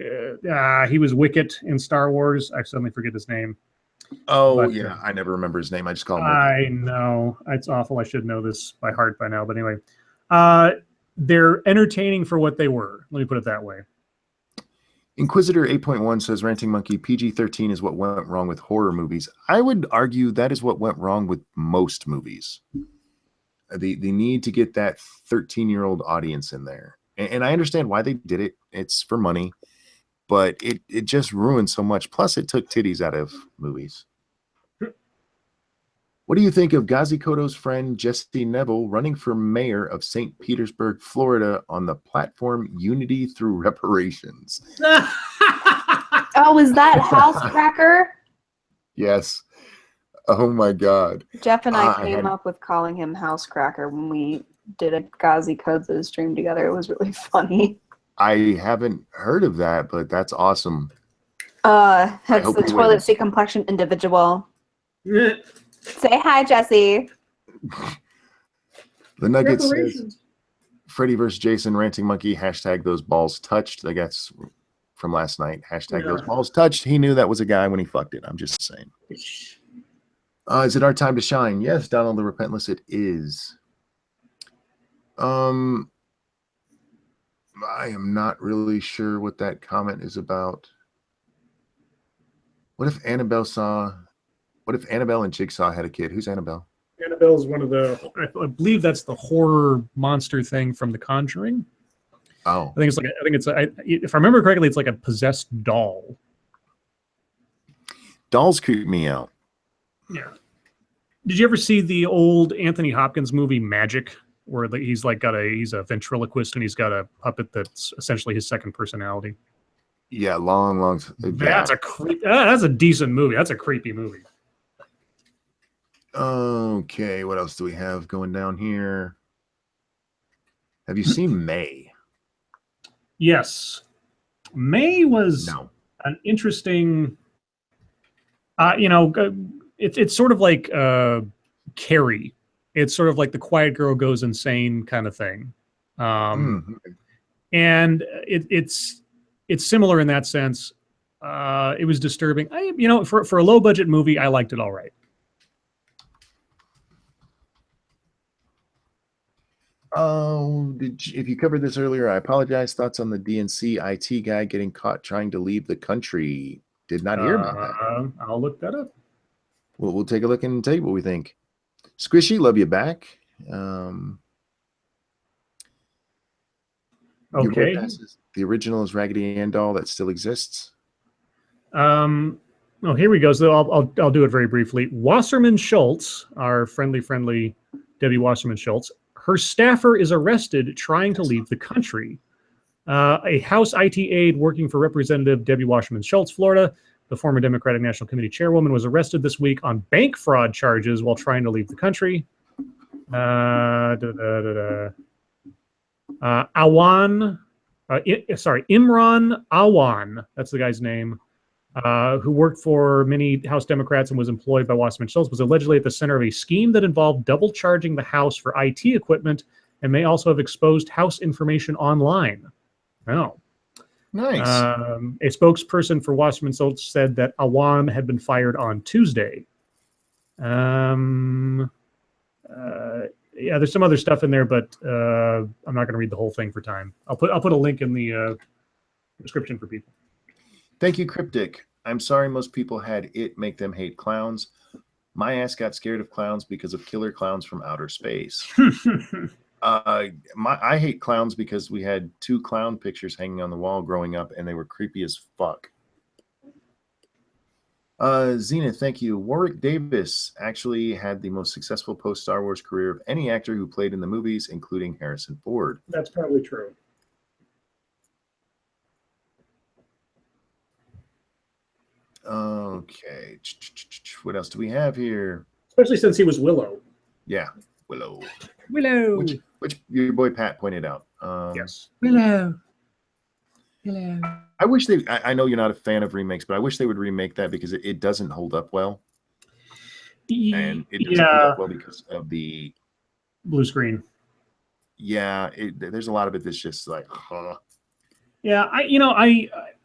he was Wicket in Star Wars. I suddenly forget his name.
Oh, but, I never remember his name. I just call him Wicket.
I know. It's awful. I should know this by heart by now. But anyway, they're entertaining for what they were. Let me put it that way.
Inquisitor 8.1 says Ranting Monkey PG-13 is what went wrong with horror movies. I would argue that is what went wrong with most movies. The need to get that 13-year-old audience in there. And I understand why they did it. It's for money. But it just ruined so much. Plus, it took titties out of movies. What do you think of Ghazi Koto's friend Jesse Neville running for mayor of St. Petersburg, Florida on the platform Unity Through Reparations?
Oh, is that Housecracker?
Yes. Oh my God.
Jeff and I came up with calling him Housecracker when we did a Ghazi Koto stream together. It was really funny.
I haven't heard of that, but that's awesome.
That's the toilet seat complexion individual. Say hi, Jesse.
The Nugget says, Freddy vs. Jason, Ranting Monkey, hashtag those balls touched. I guess from last night. Hashtag those balls touched. He knew that was a guy when he fucked it. I'm just saying. Is it our time to shine? Yes, Donald the Repentless, it is. I am not really sure what that comment is about. What if Annabelle and Jigsaw had a kid? Who's Annabelle?
Annabelle's one of the, I believe that's the horror monster thing from The Conjuring.
Oh,
I think if I remember correctly, it's like a possessed doll.
Dolls creep me out.
Yeah. Did you ever see the old Anthony Hopkins movie Magic, where he's a ventriloquist and he's got a puppet that's essentially his second personality?
Yeah, long.
That's a decent movie. That's a creepy movie.
Okay, what else do we have going down here? Have you seen May?
Yes. May was an interesting, it's sort of like Carrie. It's sort of like the quiet girl goes insane kind of thing. And it's similar in that sense. It was disturbing. For a low budget movie, I liked it all right.
Oh, if you covered this earlier, I apologize. Thoughts on the DNC IT guy getting caught trying to leave the country? Did not hear about that.
I'll look that up.
We'll take a look and tell you what we think. Squishy, love you back.
Okay.
The original is Raggedy Ann doll that still exists.
Oh, here we go. So I'll do it very briefly. Wasserman Schultz, our friendly Debbie Wasserman Schultz, her staffer is arrested trying to leave the country. A House IT aide working for Representative Debbie Wasserman Schultz, Florida, the former Democratic National Committee chairwoman, was arrested this week on bank fraud charges while trying to leave the country. Imran Awan, that's the guy's name, who worked for many House Democrats and was employed by Wasserman Schultz, was allegedly at the center of a scheme that involved double charging the House for IT equipment and may also have exposed House information online. Oh.
Nice.
A spokesperson for Wasserman Schultz said that Awan had been fired on Tuesday. Yeah, there's some other stuff in there, but I'm not going to read the whole thing for time. I'll put a link in the description for people.
Thank you, Cryptic. I'm sorry most people had it make them hate clowns. My ass got scared of clowns because of killer clowns from outer space. I hate clowns because we had 2 clown pictures hanging on the wall growing up, and they were creepy as fuck. Zena, thank you. Warwick Davis actually had the most successful post-Star Wars career of any actor who played in the movies, including Harrison Ford.
That's probably true.
Okay. What else do we have here?
Especially since he was Willow.
Yeah, Willow. Which your boy Pat pointed out.
Yes.
Willow.
I wish I know you're not a fan of remakes, but I wish they would remake that because it doesn't hold up well. And it doesn't hold up well because of the
blue screen.
Yeah, there's a lot of it that's just like,
Yeah,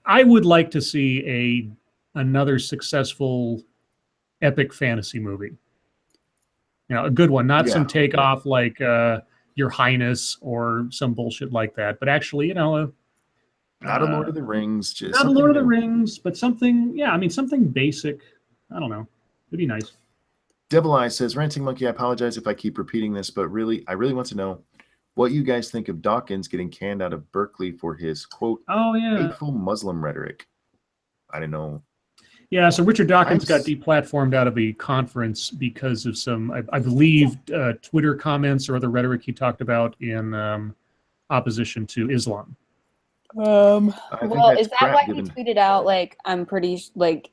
I would like to see another successful epic fantasy movie. A good one, not some takeoff like Your Highness or some bullshit like that, but actually,
Not a Lord of the Rings, just
Not a
something
Lord of the
new.
Rings, but something. Yeah, I mean something basic. I don't know. It'd be nice.
Devil Eye says, Ranting Monkey, I apologize if I keep repeating this, but I really want to know what you guys think of Dawkins getting canned out of Berkeley for his, quote,
Oh yeah.
hateful Muslim rhetoric. I don't know.
Yeah, so Richard Dawkins got
Nice.
deplatformed out of a conference because of some, I believe, Twitter comments or other rhetoric he talked about in opposition to Islam.
I think
Well,
that's
is that
crap
why he
given.
tweeted out like I'm pretty like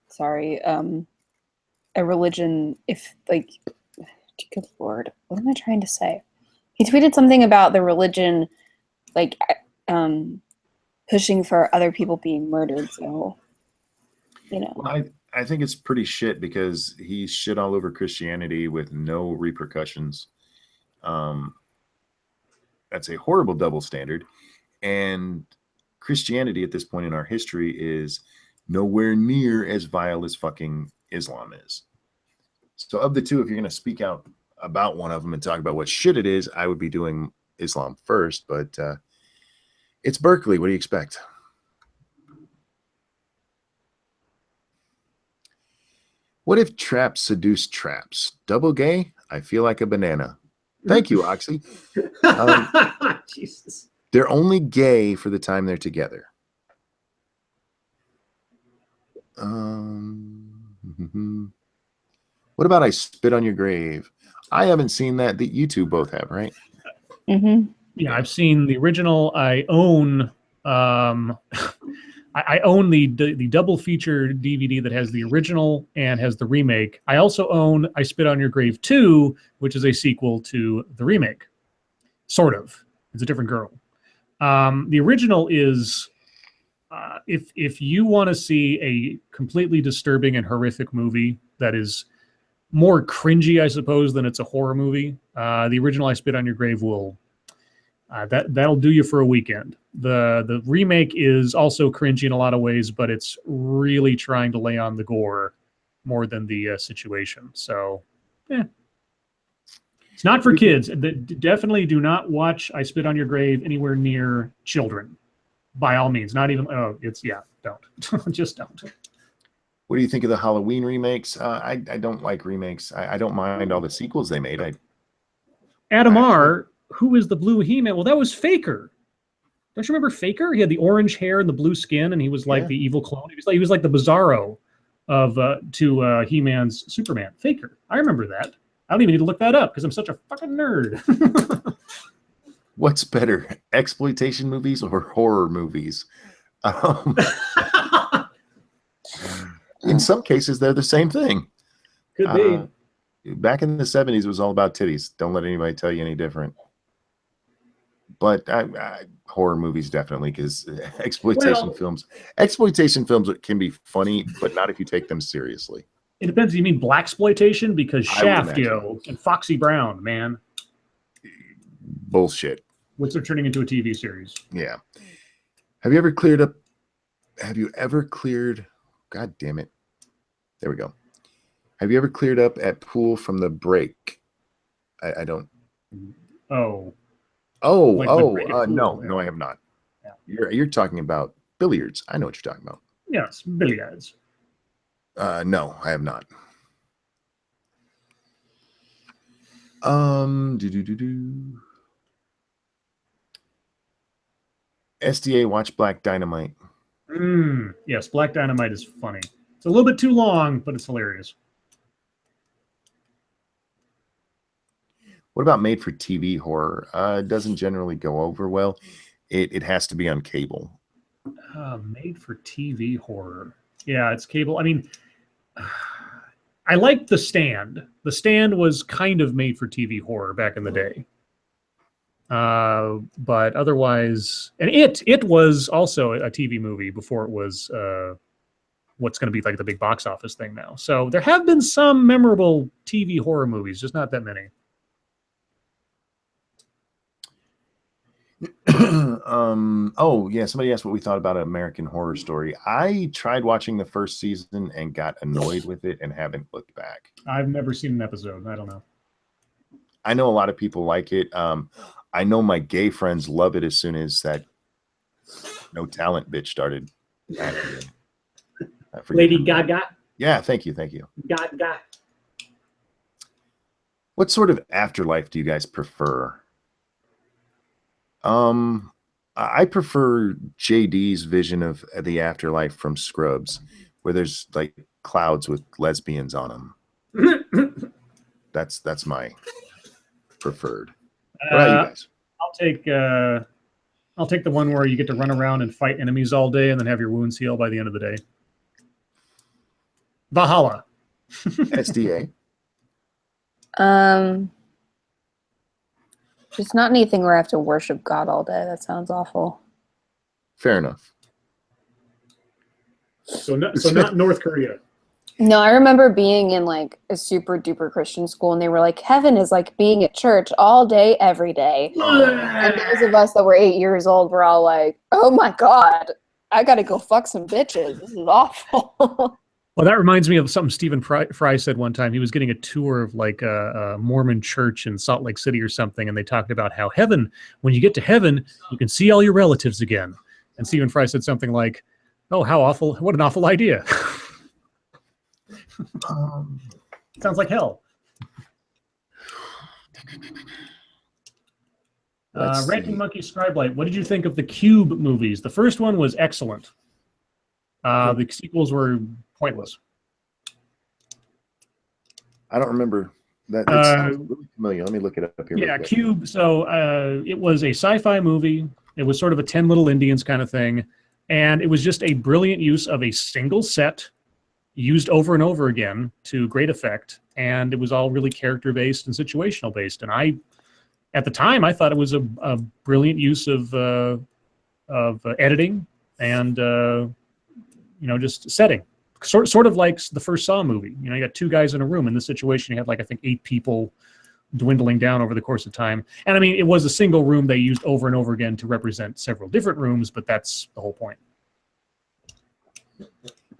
sorry, a religion if like good lord, what am I trying to say? He tweeted something about the religion like pushing for other people being murdered, so you know.
Well, I think it's pretty shit because he shit all over Christianity with no repercussions. That's a horrible double standard. And Christianity at this point in our history is nowhere near as vile as fucking Islam is. So of the two, if you're going to speak out about one of them and talk about what shit it is, I would be doing Islam first, but it's Berkeley. What do you expect? What if traps seduce traps? Double gay? I feel like a banana. Thank you, Oxy.
Jesus.
They're only gay for the time they're together. What about I Spit on Your Grave? I haven't seen that. That you two both have, right?
Mm-hmm.
Yeah, I've seen the original. I own I own the double feature DVD that has the original and has the remake. I also own I Spit on Your Grave 2, which is a sequel to the remake. Sort of. It's a different girl. The original is if you want to see a completely disturbing and horrific movie that is more cringy, I suppose, than it's a horror movie, the original I Spit on Your Grave will that'll do you for a weekend. The remake is also cringy in a lot of ways, but it's really trying to lay on the gore more than the situation. So, it's not for kids. Definitely do not watch I Spit on Your Grave anywhere near children. By all means, not even. Oh, it's don't. Just don't.
What do you think of the Halloween remakes? I don't like remakes. I don't mind all the sequels they made.
Adam R., who is the blue He-Man? Well, that was Faker. Don't you remember Faker? He had the orange hair and the blue skin, and he was like the evil clone. He was like the Bizarro of to He-Man's Superman. Faker. I remember that. I don't even need to look that up because I'm such a fucking nerd.
What's better, exploitation movies or horror movies? In some cases, they're the same thing.
Could be.
Back in the 70s, it was all about titties. Don't let anybody tell you any different. But horror movies definitely, because exploitation films can be funny, but not if you take them seriously.
It depends. You mean blaxploitation? Because
I would
Shaft, and Foxy Brown, man.
Bullshit.
Which they're turning into a TV series.
Yeah. Have you ever cleared? God damn it. There we go. Have you ever cleared up at pool from the break? I don't.
Oh.
No, I have not.
Yeah.
You're talking about billiards. I know what you're talking about.
Yes, billiards.
No, I have not. SDA watch Black Dynamite.
Yes, Black Dynamite is funny. It's a little bit too long, but it's hilarious.
What about made for TV horror? It doesn't generally go over well. It has to be on cable.
Made for TV horror. Yeah, it's cable. I mean, I liked The Stand. The Stand was kind of made for TV horror back in the day. But otherwise, and it was also a TV movie before it was what's going to be like the big box office thing now. So there have been some memorable TV horror movies, just not that many.
Somebody asked what we thought about American Horror Story. I tried watching the first season and got annoyed with it and haven't looked back.
I've never seen an episode. I don't know.
I know a lot of people like it. I know my gay friends love it as soon as that No Talent bitch started acting. I forget
Lady
her name.
Gaga.
Yeah, thank you.
Gaga.
What sort of afterlife do you guys prefer? I prefer JD's vision of the afterlife from Scrubs, where there's like clouds with lesbians on them. That's my preferred. What about you guys?
I'll take the one where you get to run around and fight enemies all day and then have your wounds heal by the end of the day. Valhalla.
SDA.
Just not anything where I have to worship God all day. That sounds awful.
Fair enough.
So not North Korea.
No, I remember being in like a super duper Christian school, and they were like, heaven is like being at church all day, every day. And those of us that were 8 years old were all like, oh my God, I got to go fuck some bitches. This is awful.
Well, that reminds me of something Stephen Fry said one time. He was getting a tour of like a Mormon church in Salt Lake City or something, and they talked about how heaven, when you get to heaven, you can see all your relatives again. And Stephen Fry said something like, oh, how awful, what an awful idea. Sounds like hell. Ranking Monkey Scribelight, what did you think of the Cube movies? The first one was excellent. The sequels were pointless.
I don't remember that. It sounds really familiar. Let me look it up here.
Yeah, Cube. So it was a sci-fi movie. It was sort of a 10 Little Indians kind of thing. And it was just a brilliant use of a single set used over and over again to great effect. And it was all really character-based and situational-based. And at the time, I thought it was a brilliant use of editing and, just setting. Sort of like the first Saw movie. You got two guys in a room. In this situation, you had I think 8 people dwindling down over the course of time. And I mean, it was a single room they used over and over again to represent several different rooms, but that's the whole point.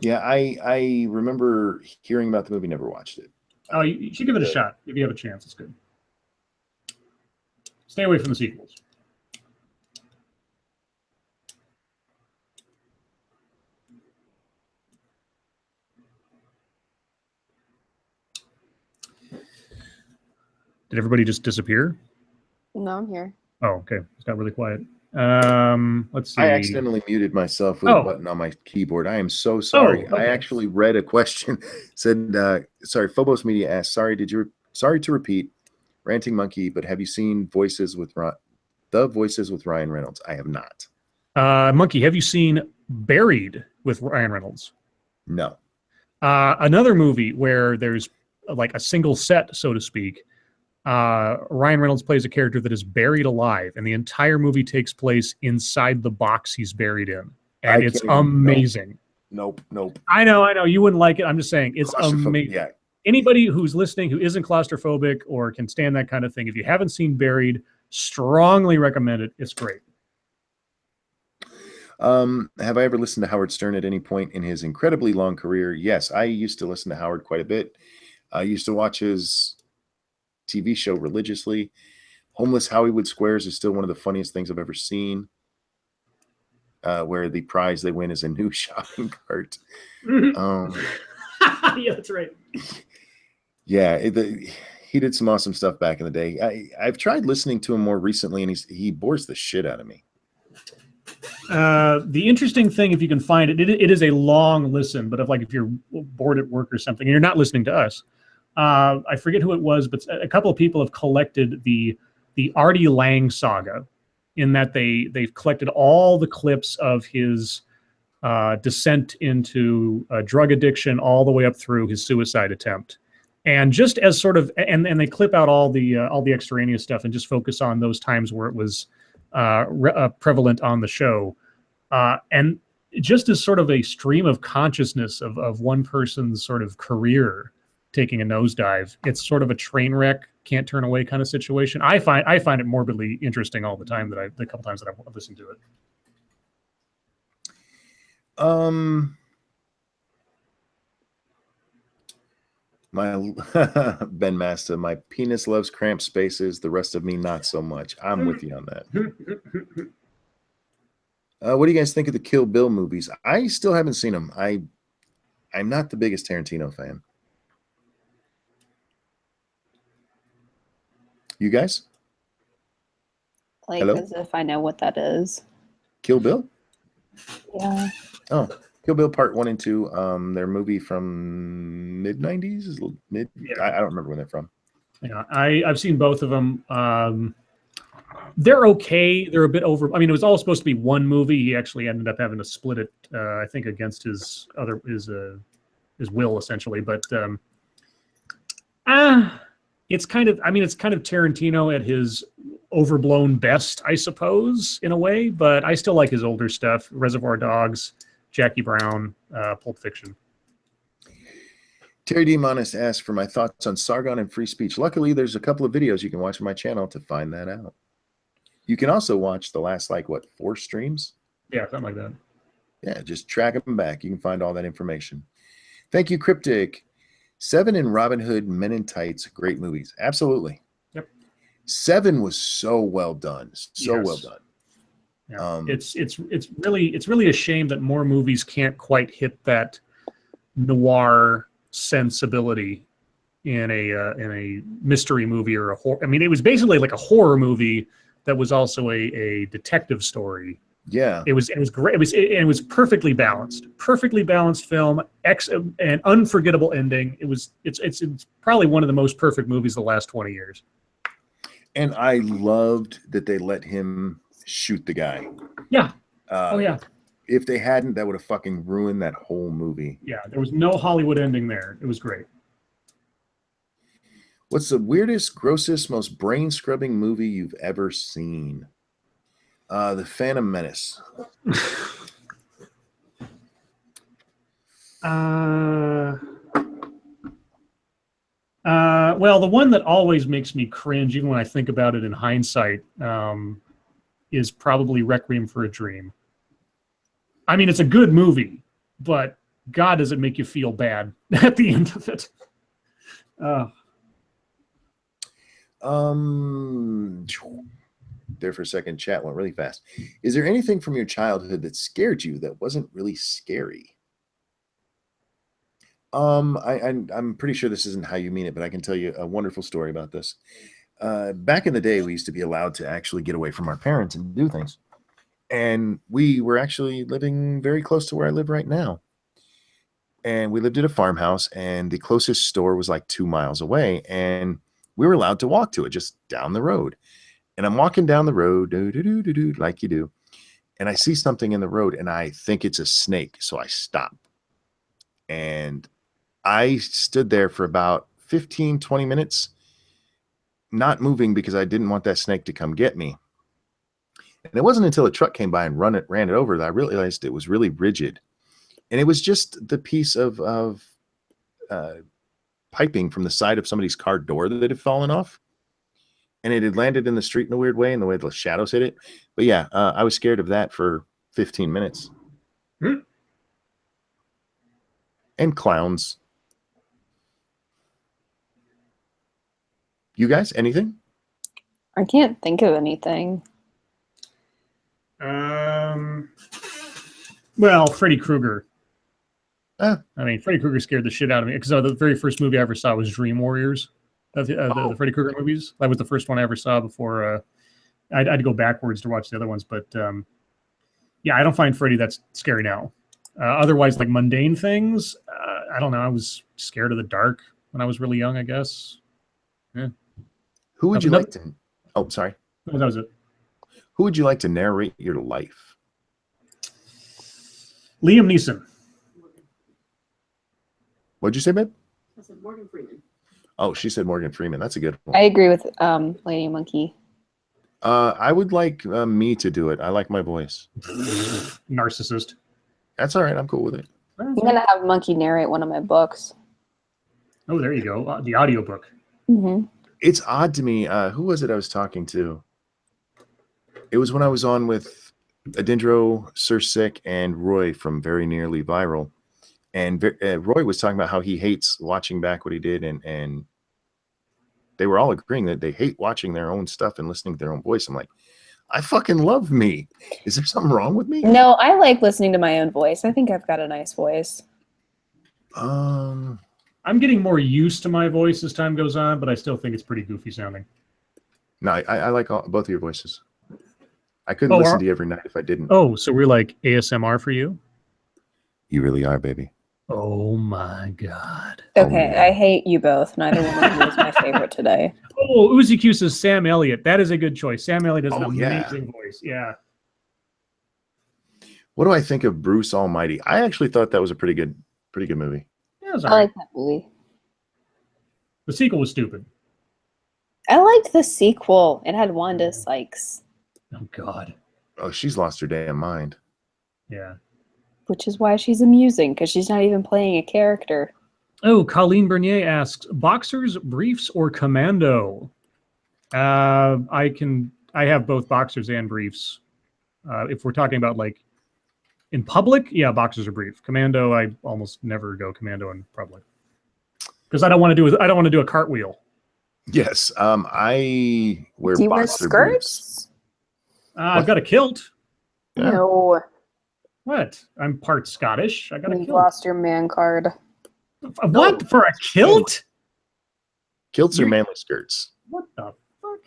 Yeah, I remember hearing about the movie, never watched it.
Oh, you should give it a shot if you have a chance. It's good. Stay away from the sequels. Did everybody just disappear?
No, I'm here.
Oh, okay. It's got really quiet. Let's see.
I accidentally muted myself with a button on my keyboard. I am so sorry.
Okay.
I actually read a question. Said, sorry, Phobos Media asked, sorry to repeat, Ranting Monkey, but have you seen The Voices with Ryan Reynolds? I have not.
Monkey, have you seen Buried with Ryan Reynolds?
No.
Another movie where there's like a single set, so to speak. Ryan Reynolds plays a character that is buried alive, and the entire movie takes place inside the box he's buried in, and it's amazing.
Nope.
I know you wouldn't like it. I'm just saying it's amazing. Yeah. Anybody who's listening who isn't claustrophobic or can stand that kind of thing, if you haven't seen Buried, strongly recommend it. It's great.
Have I ever listened to Howard Stern at any point in his incredibly long career? Yes, I used to listen to Howard quite a bit. I used to watch his TV show religiously. Homeless Hollywood Squares is still one of the funniest things I've ever seen, where the prize they win is a new shopping cart.
Yeah, that's right.
Yeah, he did some awesome stuff back in the day. I've tried listening to him more recently, and he bores the shit out of me.
The interesting thing, if you can find it, it is a long listen, but if you're bored at work or something and you're not listening to us, I forget who it was, but a couple of people have collected the Artie Lang saga, in that they've collected all the clips of his descent into drug addiction all the way up through his suicide attempt. And just as sort of, and they clip out all the extraneous stuff and just focus on those times where it was prevalent on the show. And just as sort of a stream of consciousness of one person's sort of career taking a nosedive, it's sort of a train wreck, can't turn away kind of situation. I find it morbidly interesting all the time, the couple times that I've listened to it.
My Ben Masta, my penis loves cramped spaces, the rest of me not so much. I'm with you on that. What do you guys think of the Kill Bill movies? I still haven't seen them. I'm not the biggest Tarantino fan. You guys?
Like,
Hello?
as if I know what that is.
Kill Bill?
Yeah.
Oh, Kill Bill Part 1 and 2. Their movie from mid-90s?
Yeah.
I don't remember when they're from.
Yeah, I've seen both of them. They're okay. They're a bit over. I mean, it was all supposed to be one movie. He actually ended up having to split it, I think, against his will, essentially. But it's kind of. I mean, it's kind of Tarantino at his overblown best, I suppose, in a way. But I still like his older stuff: Reservoir Dogs, Jackie Brown, Pulp Fiction.
Terry D. Monis asked for my thoughts on Sargon and free speech. Luckily, there's a couple of videos you can watch on my channel to find that out. You can also watch the last, 4 streams?
Yeah, something like that.
Yeah, just track them back. You can find all that information. Thank you, Cryptic. 7 and Robin Hood, Men in Tights, great movies. Absolutely.
Yep.
7 was so well done. So
Yes.
well done.
Yeah. It's really a shame that more movies can't quite hit that noir sensibility in a mystery movie or a horror. I mean, it was basically like a horror movie that was also a detective story.
Yeah.
It was great. It was perfectly balanced film, an unforgettable ending. It's probably one of the most perfect movies of the last 20 years.
And I loved that they let him shoot the guy.
Yeah. Yeah.
If they hadn't, that would have fucking ruined that whole movie.
Yeah, there was no Hollywood ending there. It was great.
What's the weirdest, grossest, most brain-scrubbing movie you've ever seen? The Phantom Menace.
Well, the one that always makes me cringe, even when I think about it in hindsight, is probably Requiem for a Dream. I mean, it's a good movie, but God, does it make you feel bad at the end of it?
There for a second, chat went really fast. Is there anything from your childhood that scared you that wasn't really scary? I'm pretty sure this isn't how you mean it, but I can tell you a wonderful story about this. Back in the day, we used to be allowed to actually get away from our parents and do things. And we were actually living very close to where I live right now. And we lived at a farmhouse, and the closest store was like 2 miles away. And we were allowed to walk to it just down the road. And I'm walking down the road, like you do. And I see something in the road, and I think it's a snake. So I stop. And I stood there for about 15, 20 minutes, not moving because I didn't want that snake to come get me. And it wasn't until a truck came by and ran it over that I realized it was really rigid. And it was just the piece of piping from the side of somebody's car door that had fallen off. And it had landed in the street in a weird way, and the way the shadows hit it. But yeah, I was scared of that for 15 minutes. And clowns. You guys, anything?
I can't think of anything.
Well, Freddy Krueger.
I
mean, Freddy Krueger scared the shit out of me because the very first movie I ever saw was Dream Warriors. The Freddy Krueger movies. That was the first one I ever saw before. I had to go backwards to watch the other ones, but yeah, I don't find Freddy that scary now. Otherwise, like mundane things, I don't know. I was scared of the dark when I was really young, I guess. Yeah.
Who would you like to? Oh, sorry.
That was it.
Who would you like to narrate your life?
Liam Neeson.
What'd you say, babe?
I said Morgan Freeman.
Oh, she said Morgan Freeman. That's a good one.
I agree with Lady Monkey.
I would like me to do it. I like my voice.
Narcissist.
That's all right. I'm cool with it.
I'm gonna have Monkey narrate one of my books.
Oh, there you go. The audiobook.
Mm-hmm.
It's odd to me. Who was it I was talking to? It was when I was on with Adindro, Sir Sick, and Roy from Very Nearly Viral. And Roy was talking about how he hates watching back what he did. And they were all agreeing that they hate watching their own stuff and listening to their own voice. I'm like, I fucking love me. Is there something wrong with me?
No, I like listening to my own voice. I think I've got a nice voice.
I'm getting more used to my voice as time goes on, but I still think it's pretty goofy sounding.
No, I like both of your voices. I couldn't listen to you every night if I didn't.
Oh, so we're like ASMR for you?
You really are, baby.
Oh my God.
Okay,
yeah.
I hate you both. Neither one of you is my favorite today.
Oh, Uzi Q says Sam Elliott. That is a good choice. Sam Elliott has an
yeah.
amazing voice. Yeah.
What do I think of Bruce Almighty? I actually thought that was a pretty good movie.
Yeah, it was
I
all right.
like that movie.
The sequel was stupid.
I liked the sequel. It had Wanda Sykes.
Oh God.
Oh, she's lost her damn mind.
Yeah.
Which is why she's amusing, because she's not even playing a character.
Oh, Colleen Bernier asks, boxers, briefs, or commando? I have both boxers and briefs. If we're talking about like in public, yeah, boxers or brief. Commando, I almost never go commando in public because I don't want to do a cartwheel.
Yes, I wear
Do you wear
boxer briefs.
skirts?
I've got a kilt.
Yeah.
No.
What? I'm part Scottish. I got a
You've
kilt.
lost your man card.
What? For a kilt?
Kilts are manly skirts.
What the fuck?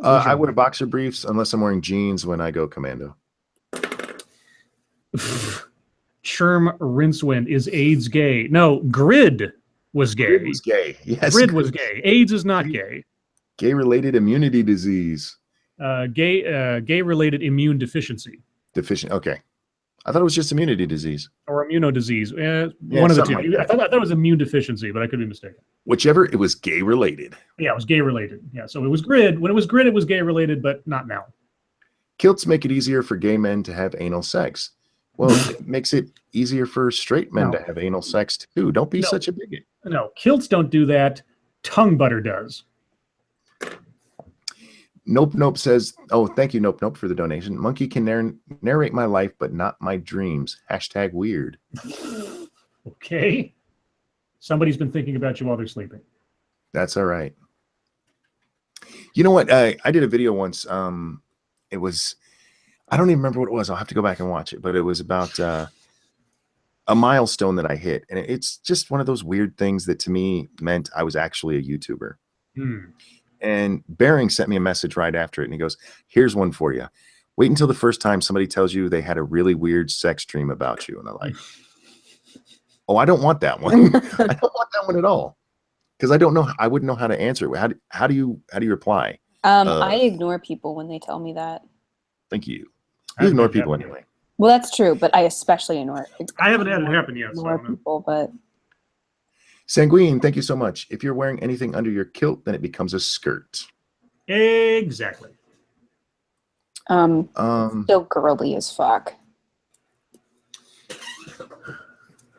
I wear boxer briefs unless I'm wearing jeans when I go commando.
Sherm Rincewind, is AIDS gay? No, Grid was gay.
Grid was gay. Yes.
Grid was gay. AIDS is not gay.
Gay-related immunity disease.
Gay-related immune deficiency.
Deficient. Okay. I thought it was just immunity disease.
Or immunodisease.
Yeah,
One of the two.
something like
I thought that was immune deficiency, but I could be mistaken.
Whichever, it was gay-related.
Yeah, it was gay-related. Yeah, so it was Grid. When it was Grid, it was gay-related, but not now.
Kilts make it easier for gay men to have anal sex. Well, it makes it easier for straight men to have anal sex too. Don't be such a bigot.
No, kilts don't do that. Tongue butter does.
Nope says, oh, thank you, Nope for the donation. Monkey can narrate my life, but not my dreams. # weird.
Okay. Somebody's been thinking about you while they're sleeping.
That's all right. You know what? I did a video once. It was, I don't even remember what it was. I'll have to go back and watch it. But it was about a milestone that I hit. And it's just one of those weird things that to me meant I was actually a YouTuber. And Bering sent me a message right after it. And he goes, here's one for you. Wait until the first time somebody tells you they had a really weird sex dream about you. And I'm like, oh, I don't want that one. I don't want that one at all. Because I don't know. I wouldn't know how to answer it. How do you reply?
I ignore people when they tell me that.
Thank you. You ignore people anyway.
Well, that's true, but I especially ignore.
I haven't had it happen yet.
Ignore people, but
Sanguine, thank you so much. If you're wearing anything under your kilt, then it becomes a skirt.
Exactly.
Still girly as fuck.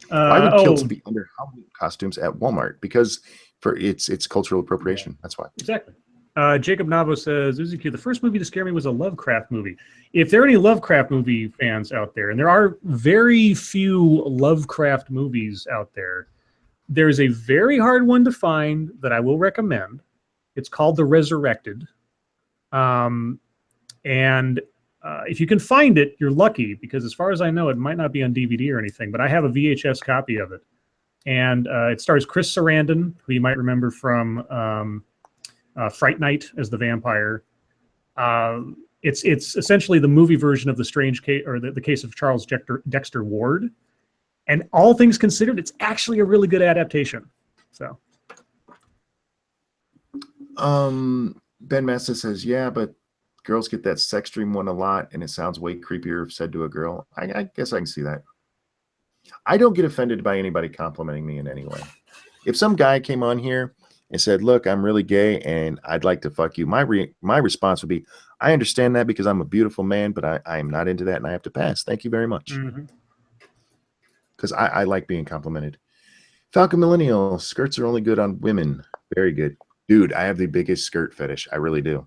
Why would kilts be under Halloween costumes at Walmart? Because for it's cultural appropriation. That's why.
Exactly. Jacob Navo says, Uzi Q, the first movie to scare me was a Lovecraft movie. If there are any Lovecraft movie fans out there, and there are very few Lovecraft movies out there, there's a very hard one to find that I will recommend. It's called The Resurrected. If you can find it, you're lucky, because as far as I know, it might not be on DVD or anything, but I have a VHS copy of it. And it stars Chris Sarandon, who you might remember from Fright Night as the vampire. It's essentially the movie version of the strange case, or the case of Charles Dexter Ward. And all things considered, it's actually a really good adaptation. So,
Ben Massa says, yeah, but girls get that sex dream one a lot, and it sounds way creepier if said to a girl. I guess I can see that. I don't get offended by anybody complimenting me in any way. If some guy came on here and said, look, I'm really gay and I'd like to fuck you, my response would be, I understand that because I'm a beautiful man, but I am not into that and I have to pass. Thank you very much. Because I like being complimented. Falcon Millennial, skirts are only good on women. Very good. Dude, I have the biggest skirt fetish. I really do.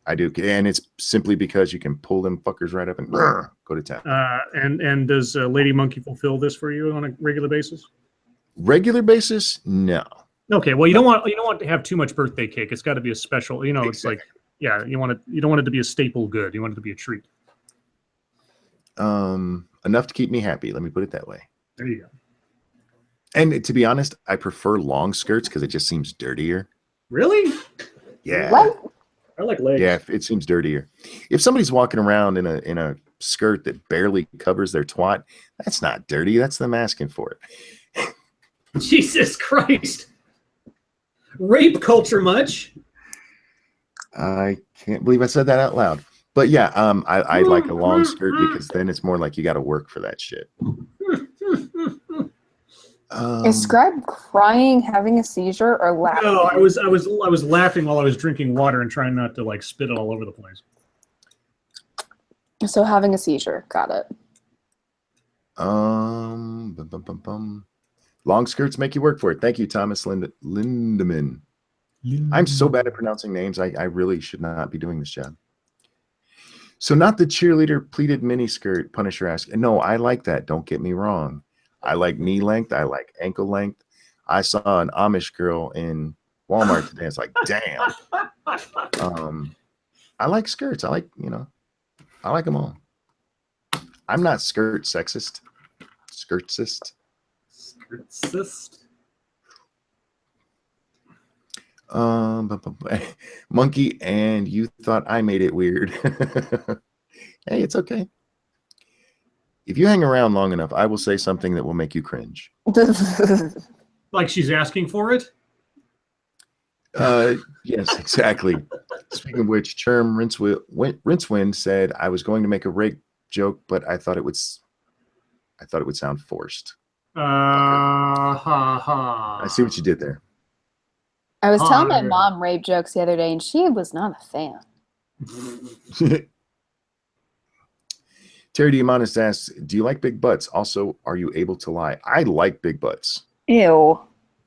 I do. And it's simply because you can pull them fuckers right up and go to town.
And does Lady Monkey fulfill this for you on a regular basis?
Regular basis? No.
Okay, well, you don't want to have too much birthday cake. It's got to be a special,
Exactly.
It's like Yeah, you don't want it to be a staple good. You want it to be a treat.
Enough to keep me happy. Let me put it that way.
There you go.
And to be honest, I prefer long skirts because it just seems dirtier.
Really?
Yeah.
What?
I like legs.
Yeah, it seems dirtier. If somebody's walking around in a skirt that barely covers their twat, that's not dirty. That's them asking for it.
Jesus Christ. Rape culture much?
I can't believe I said that out loud. But yeah, I like a long skirt because then it's more like you got to work for that shit.
Is Scribe crying, having a seizure, or laughing?
No, I was laughing while I was drinking water and trying not to like spit it all over the place.
So having a seizure. Got it.
Long skirts make you work for it. Thank you, Thomas Lindemann. I'm so bad at pronouncing names. I really should not be doing this job. So not the cheerleader pleated mini skirt, Punisher asked. No, I like that. Don't get me wrong. I like knee length. I like ankle length. I saw an Amish girl in Walmart today. It's like, damn. I like skirts. I like them all. I'm not skirt sexist. Skirtsist.
Skirtsist.
Monkey, and you thought I made it weird. Hey, it's okay. If you hang around long enough, I will say something that will make you cringe.
Like she's asking for it?
Yes, exactly. Speaking of which, Rincewind said I was going to make a rape joke, but I thought it would sound forced. I see what you did there.
I was telling my mom rape jokes the other day, and she was not a fan.
Terry Diamandis asks, do you like big butts? Also, are you able to lie? I like big butts.
Ew.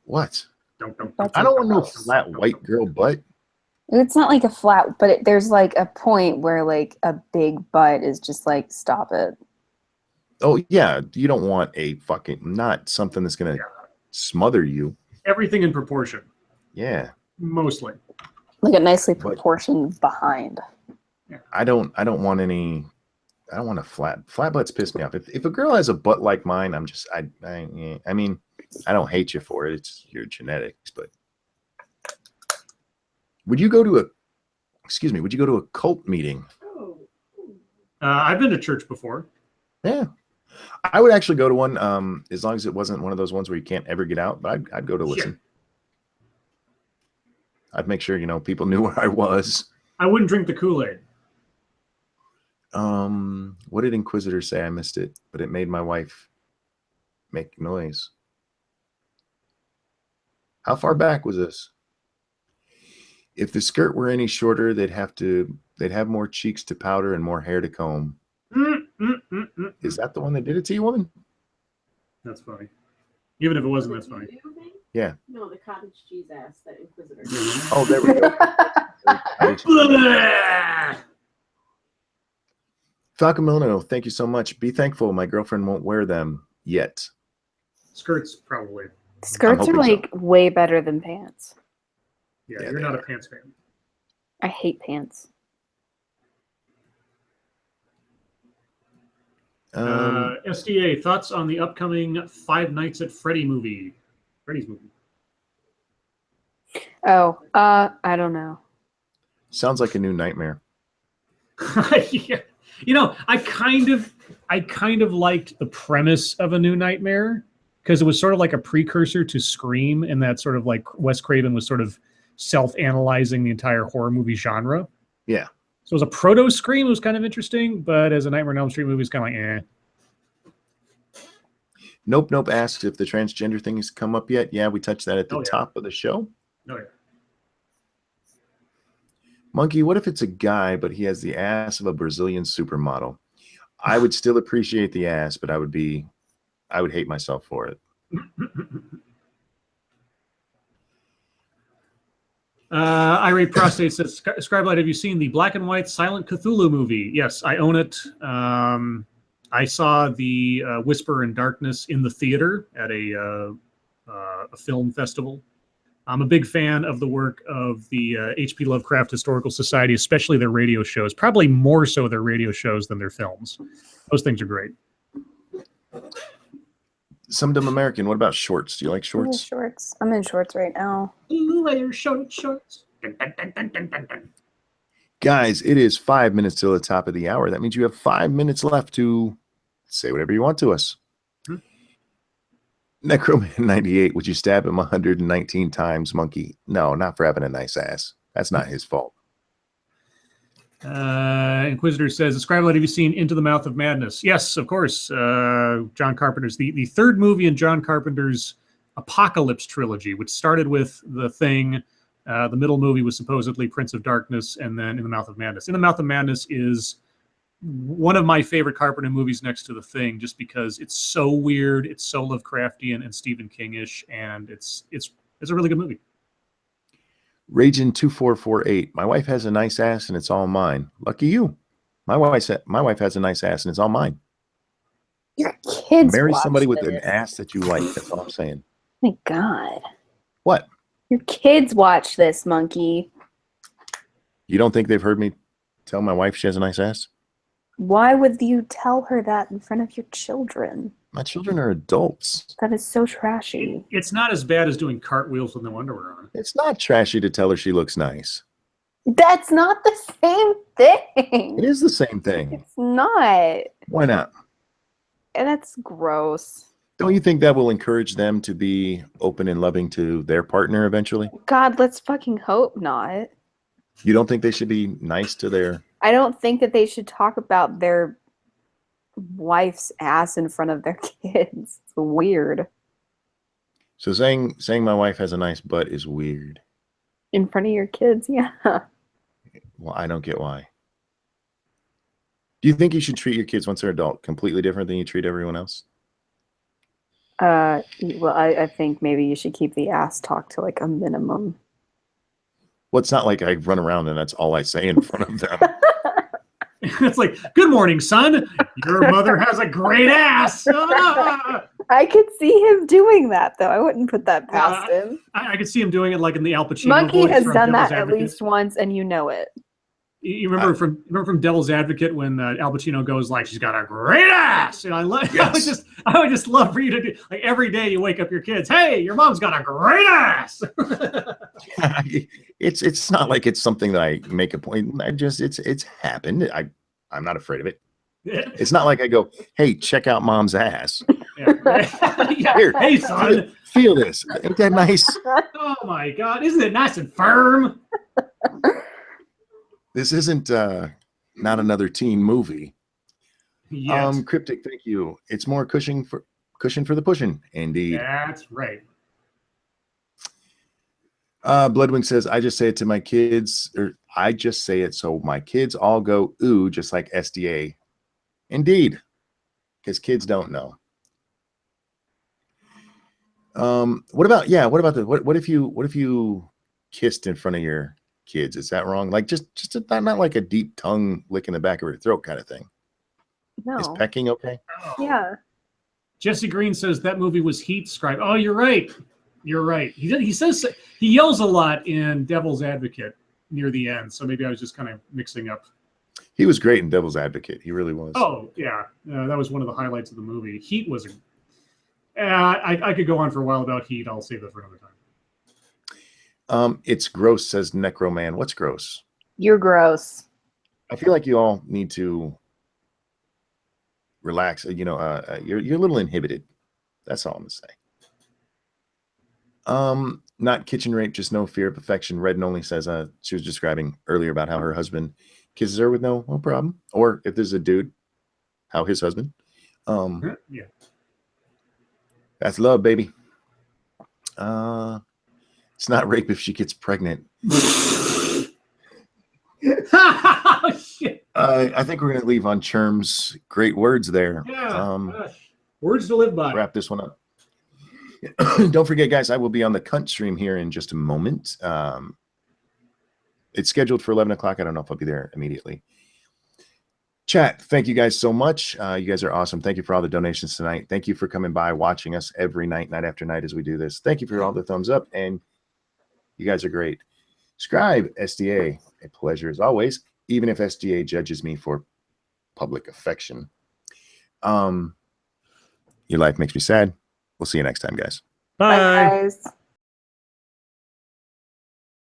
What?
That's
I don't want no flat white girl butt.
It's not like a flat, but there's like a point where like a big butt is just like, stop it.
Oh, yeah. You don't want a fucking, not something that's going to smother you.
Everything in proportion.
Yeah.
Mostly.
Like a nicely proportioned behind.
I don't want any. I don't want a flat butts. Piss me off. If a girl has a butt like mine, I mean, I don't hate you for it. It's your genetics. But would you go to a cult meeting?
I've been to church before.
Yeah, I would actually go to one. As long as it wasn't one of those ones where you can't ever get out. But I'd go to listen.
Sure.
I'd make sure people knew where I was.
I wouldn't drink the Kool-Aid.
What did Inquisitor say? I missed it, but it made my wife make noise. How far back was this? If the skirt were any shorter, they'd have more cheeks to powder and more hair to comb. Is that the one that did it to you, woman?
That's funny. Even if it wasn't, that's funny.
Yeah.
No, the cottage cheese ass, that Inquisitor.
Oh, there we go. Falcon Milano, thank you so much. Be thankful my girlfriend won't wear them yet.
Skirts, probably.
Skirts are like way better than pants.
Yeah, you're not a pants fan.
I hate pants.
SDA, thoughts on the upcoming Five Nights at Freddy's movie?
Oh, I don't know.
Sounds like a new nightmare.
Yeah. I kind of liked the premise of A New Nightmare because it was sort of like a precursor to Scream, in that sort of like Wes Craven was sort of self-analyzing the entire horror movie genre.
Yeah.
So as a proto-Scream, it was kind of interesting, but as a Nightmare on Elm Street movie, it's kind of like, eh.
Nope asks if the transgender thing has come up yet. Yeah, we touched that at the top of the show.
Oh, yeah.
Monkey, what if it's a guy, but he has the ass of a Brazilian supermodel? I would still appreciate the ass, but I would hate myself for it.
Irate Prostate says, Scribelight, have you seen the black and white Silent Cthulhu movie? Yes, I own it. I saw the Whisper in Darkness in the theater at a film festival. I'm a big fan of the work of the H.P. Lovecraft Historical Society, especially their radio shows, probably more so their radio shows than their films. Those things are great.
Some Dumb American. What about shorts? Do you like
I'm in
shorts?
shorts. I'm in shorts right now.
Ooh, wear shorts.
Guys, it is 5 minutes till the top of the hour. That means you have 5 minutes left to say whatever you want to us. Necroman98, would you stab him 119 times, Monkey? No, not for having a nice ass. That's not his fault.
Inquisitor says, Scribble, have you seen Into the Mouth of Madness? Yes, of course. John Carpenter's, the third movie in John Carpenter's Apocalypse trilogy, which started with The Thing. The middle movie was supposedly Prince of Darkness, and then In the Mouth of Madness. In the Mouth of Madness is one of my favorite Carpenter movies next to The Thing, just because it's so weird, it's so Lovecraftian and Stephen King-ish, and it's a really good movie.
Ragin2448. My wife has a nice ass and it's all mine. Lucky you. My wife has a nice ass and it's all mine.
Your kids
Marry
watch
somebody with
this.
an ass that you like. That's all I'm saying.
My God.
What?
Your kids watch this, Monkey.
You don't think they've heard me tell my wife she has a nice ass?
Why would you tell her that in front of your children?
My children are adults.
That is so trashy.
It's not as bad as doing cartwheels with no underwear on.
It's not trashy to tell her she looks nice.
That's not the same thing.
It is the same thing.
It's not.
Why not?
And that's gross.
Don't you think that will encourage them to be open and loving to their partner eventually?
God, let's fucking hope not.
You don't think they should be nice to their...
I don't think that they should talk about their wife's ass in front of their kids. It's weird.
So saying my wife has a nice butt is weird.
In front of your kids, yeah.
Well, I don't get why. Do you think you should treat your kids once they're adult completely different than you treat everyone else?
Well, I think maybe you should keep the ass talk to like a minimum.
Well, it's not like I run around and that's all I say in front of them.
It's like, good morning, son. Your mother has a great ass.
I could see him doing that, though. I wouldn't put that past him.
I could see him doing it like in the Al Pacino
Monkey
voice
has
from
done
Devil's
that at
Advocate.
least once, and you know it.
You remember from Devil's Advocate when Al Pacino goes like, "She's got a great ass," and I would just love for you to do like every day you wake up your kids, "Hey, your mom's got a great ass."
It's not like it's something that I make a point. It's happened. I'm not afraid of it. It's not like I go, "Hey, check out mom's ass."
Yeah.
Here,
hey son,
feel this. Ain't that nice?
Oh my God, isn't it nice and firm?
This isn't not another teen movie.
Yes.
Cryptic, thank you. It's more cushion for the pushing. Indeed.
That's right.
Bloodwing says, I just say it to my kids, or I just say it so my kids all go ooh, just like SDA. Indeed, because kids don't know. What if you kissed in front of your kids? Is that wrong? Like just not like a deep tongue lick in the back of her throat kind of thing.
No.
Is pecking okay?
Yeah.
Jesse Green says that movie was Heat. Scribe. Oh, you're right. You're right. He says he yells a lot in Devil's Advocate near the end. So maybe I was just kind of mixing up.
He was great in Devil's Advocate. He really was.
Oh yeah, that was one of the highlights of the movie. Heat was. I could go on for a while about Heat. I'll save that for another time.
It's gross, says Necroman. What's gross?
You're gross.
I feel like you all need to relax. You're a little inhibited. That's all I'm gonna say. Not kitchen rape, just no fear of affection. Red only says she was describing earlier about how her husband kisses her with no problem, or if there's a dude, how his husband.
Yeah.
That's love, baby. It's not rape if she gets pregnant.
Oh, shit.
I think we're gonna leave on Cherm's great words there.
Yeah. Words to live by.
Wrap this one up. Don't forget, guys, I will be on the Cunt stream here in just a moment. It's scheduled for 11 o'clock. I don't know if I'll be there immediately. Chat, thank you guys so much. You guys are awesome. Thank you for all the donations tonight. Thank you for coming by, watching us every night after night as we do this. Thank you for all the thumbs up. And You guys are great. Scribe, SDA, a pleasure as always, even if SDA judges me for public affection. Your life makes me sad. We'll see you next time, guys.
Bye.
Bye, guys.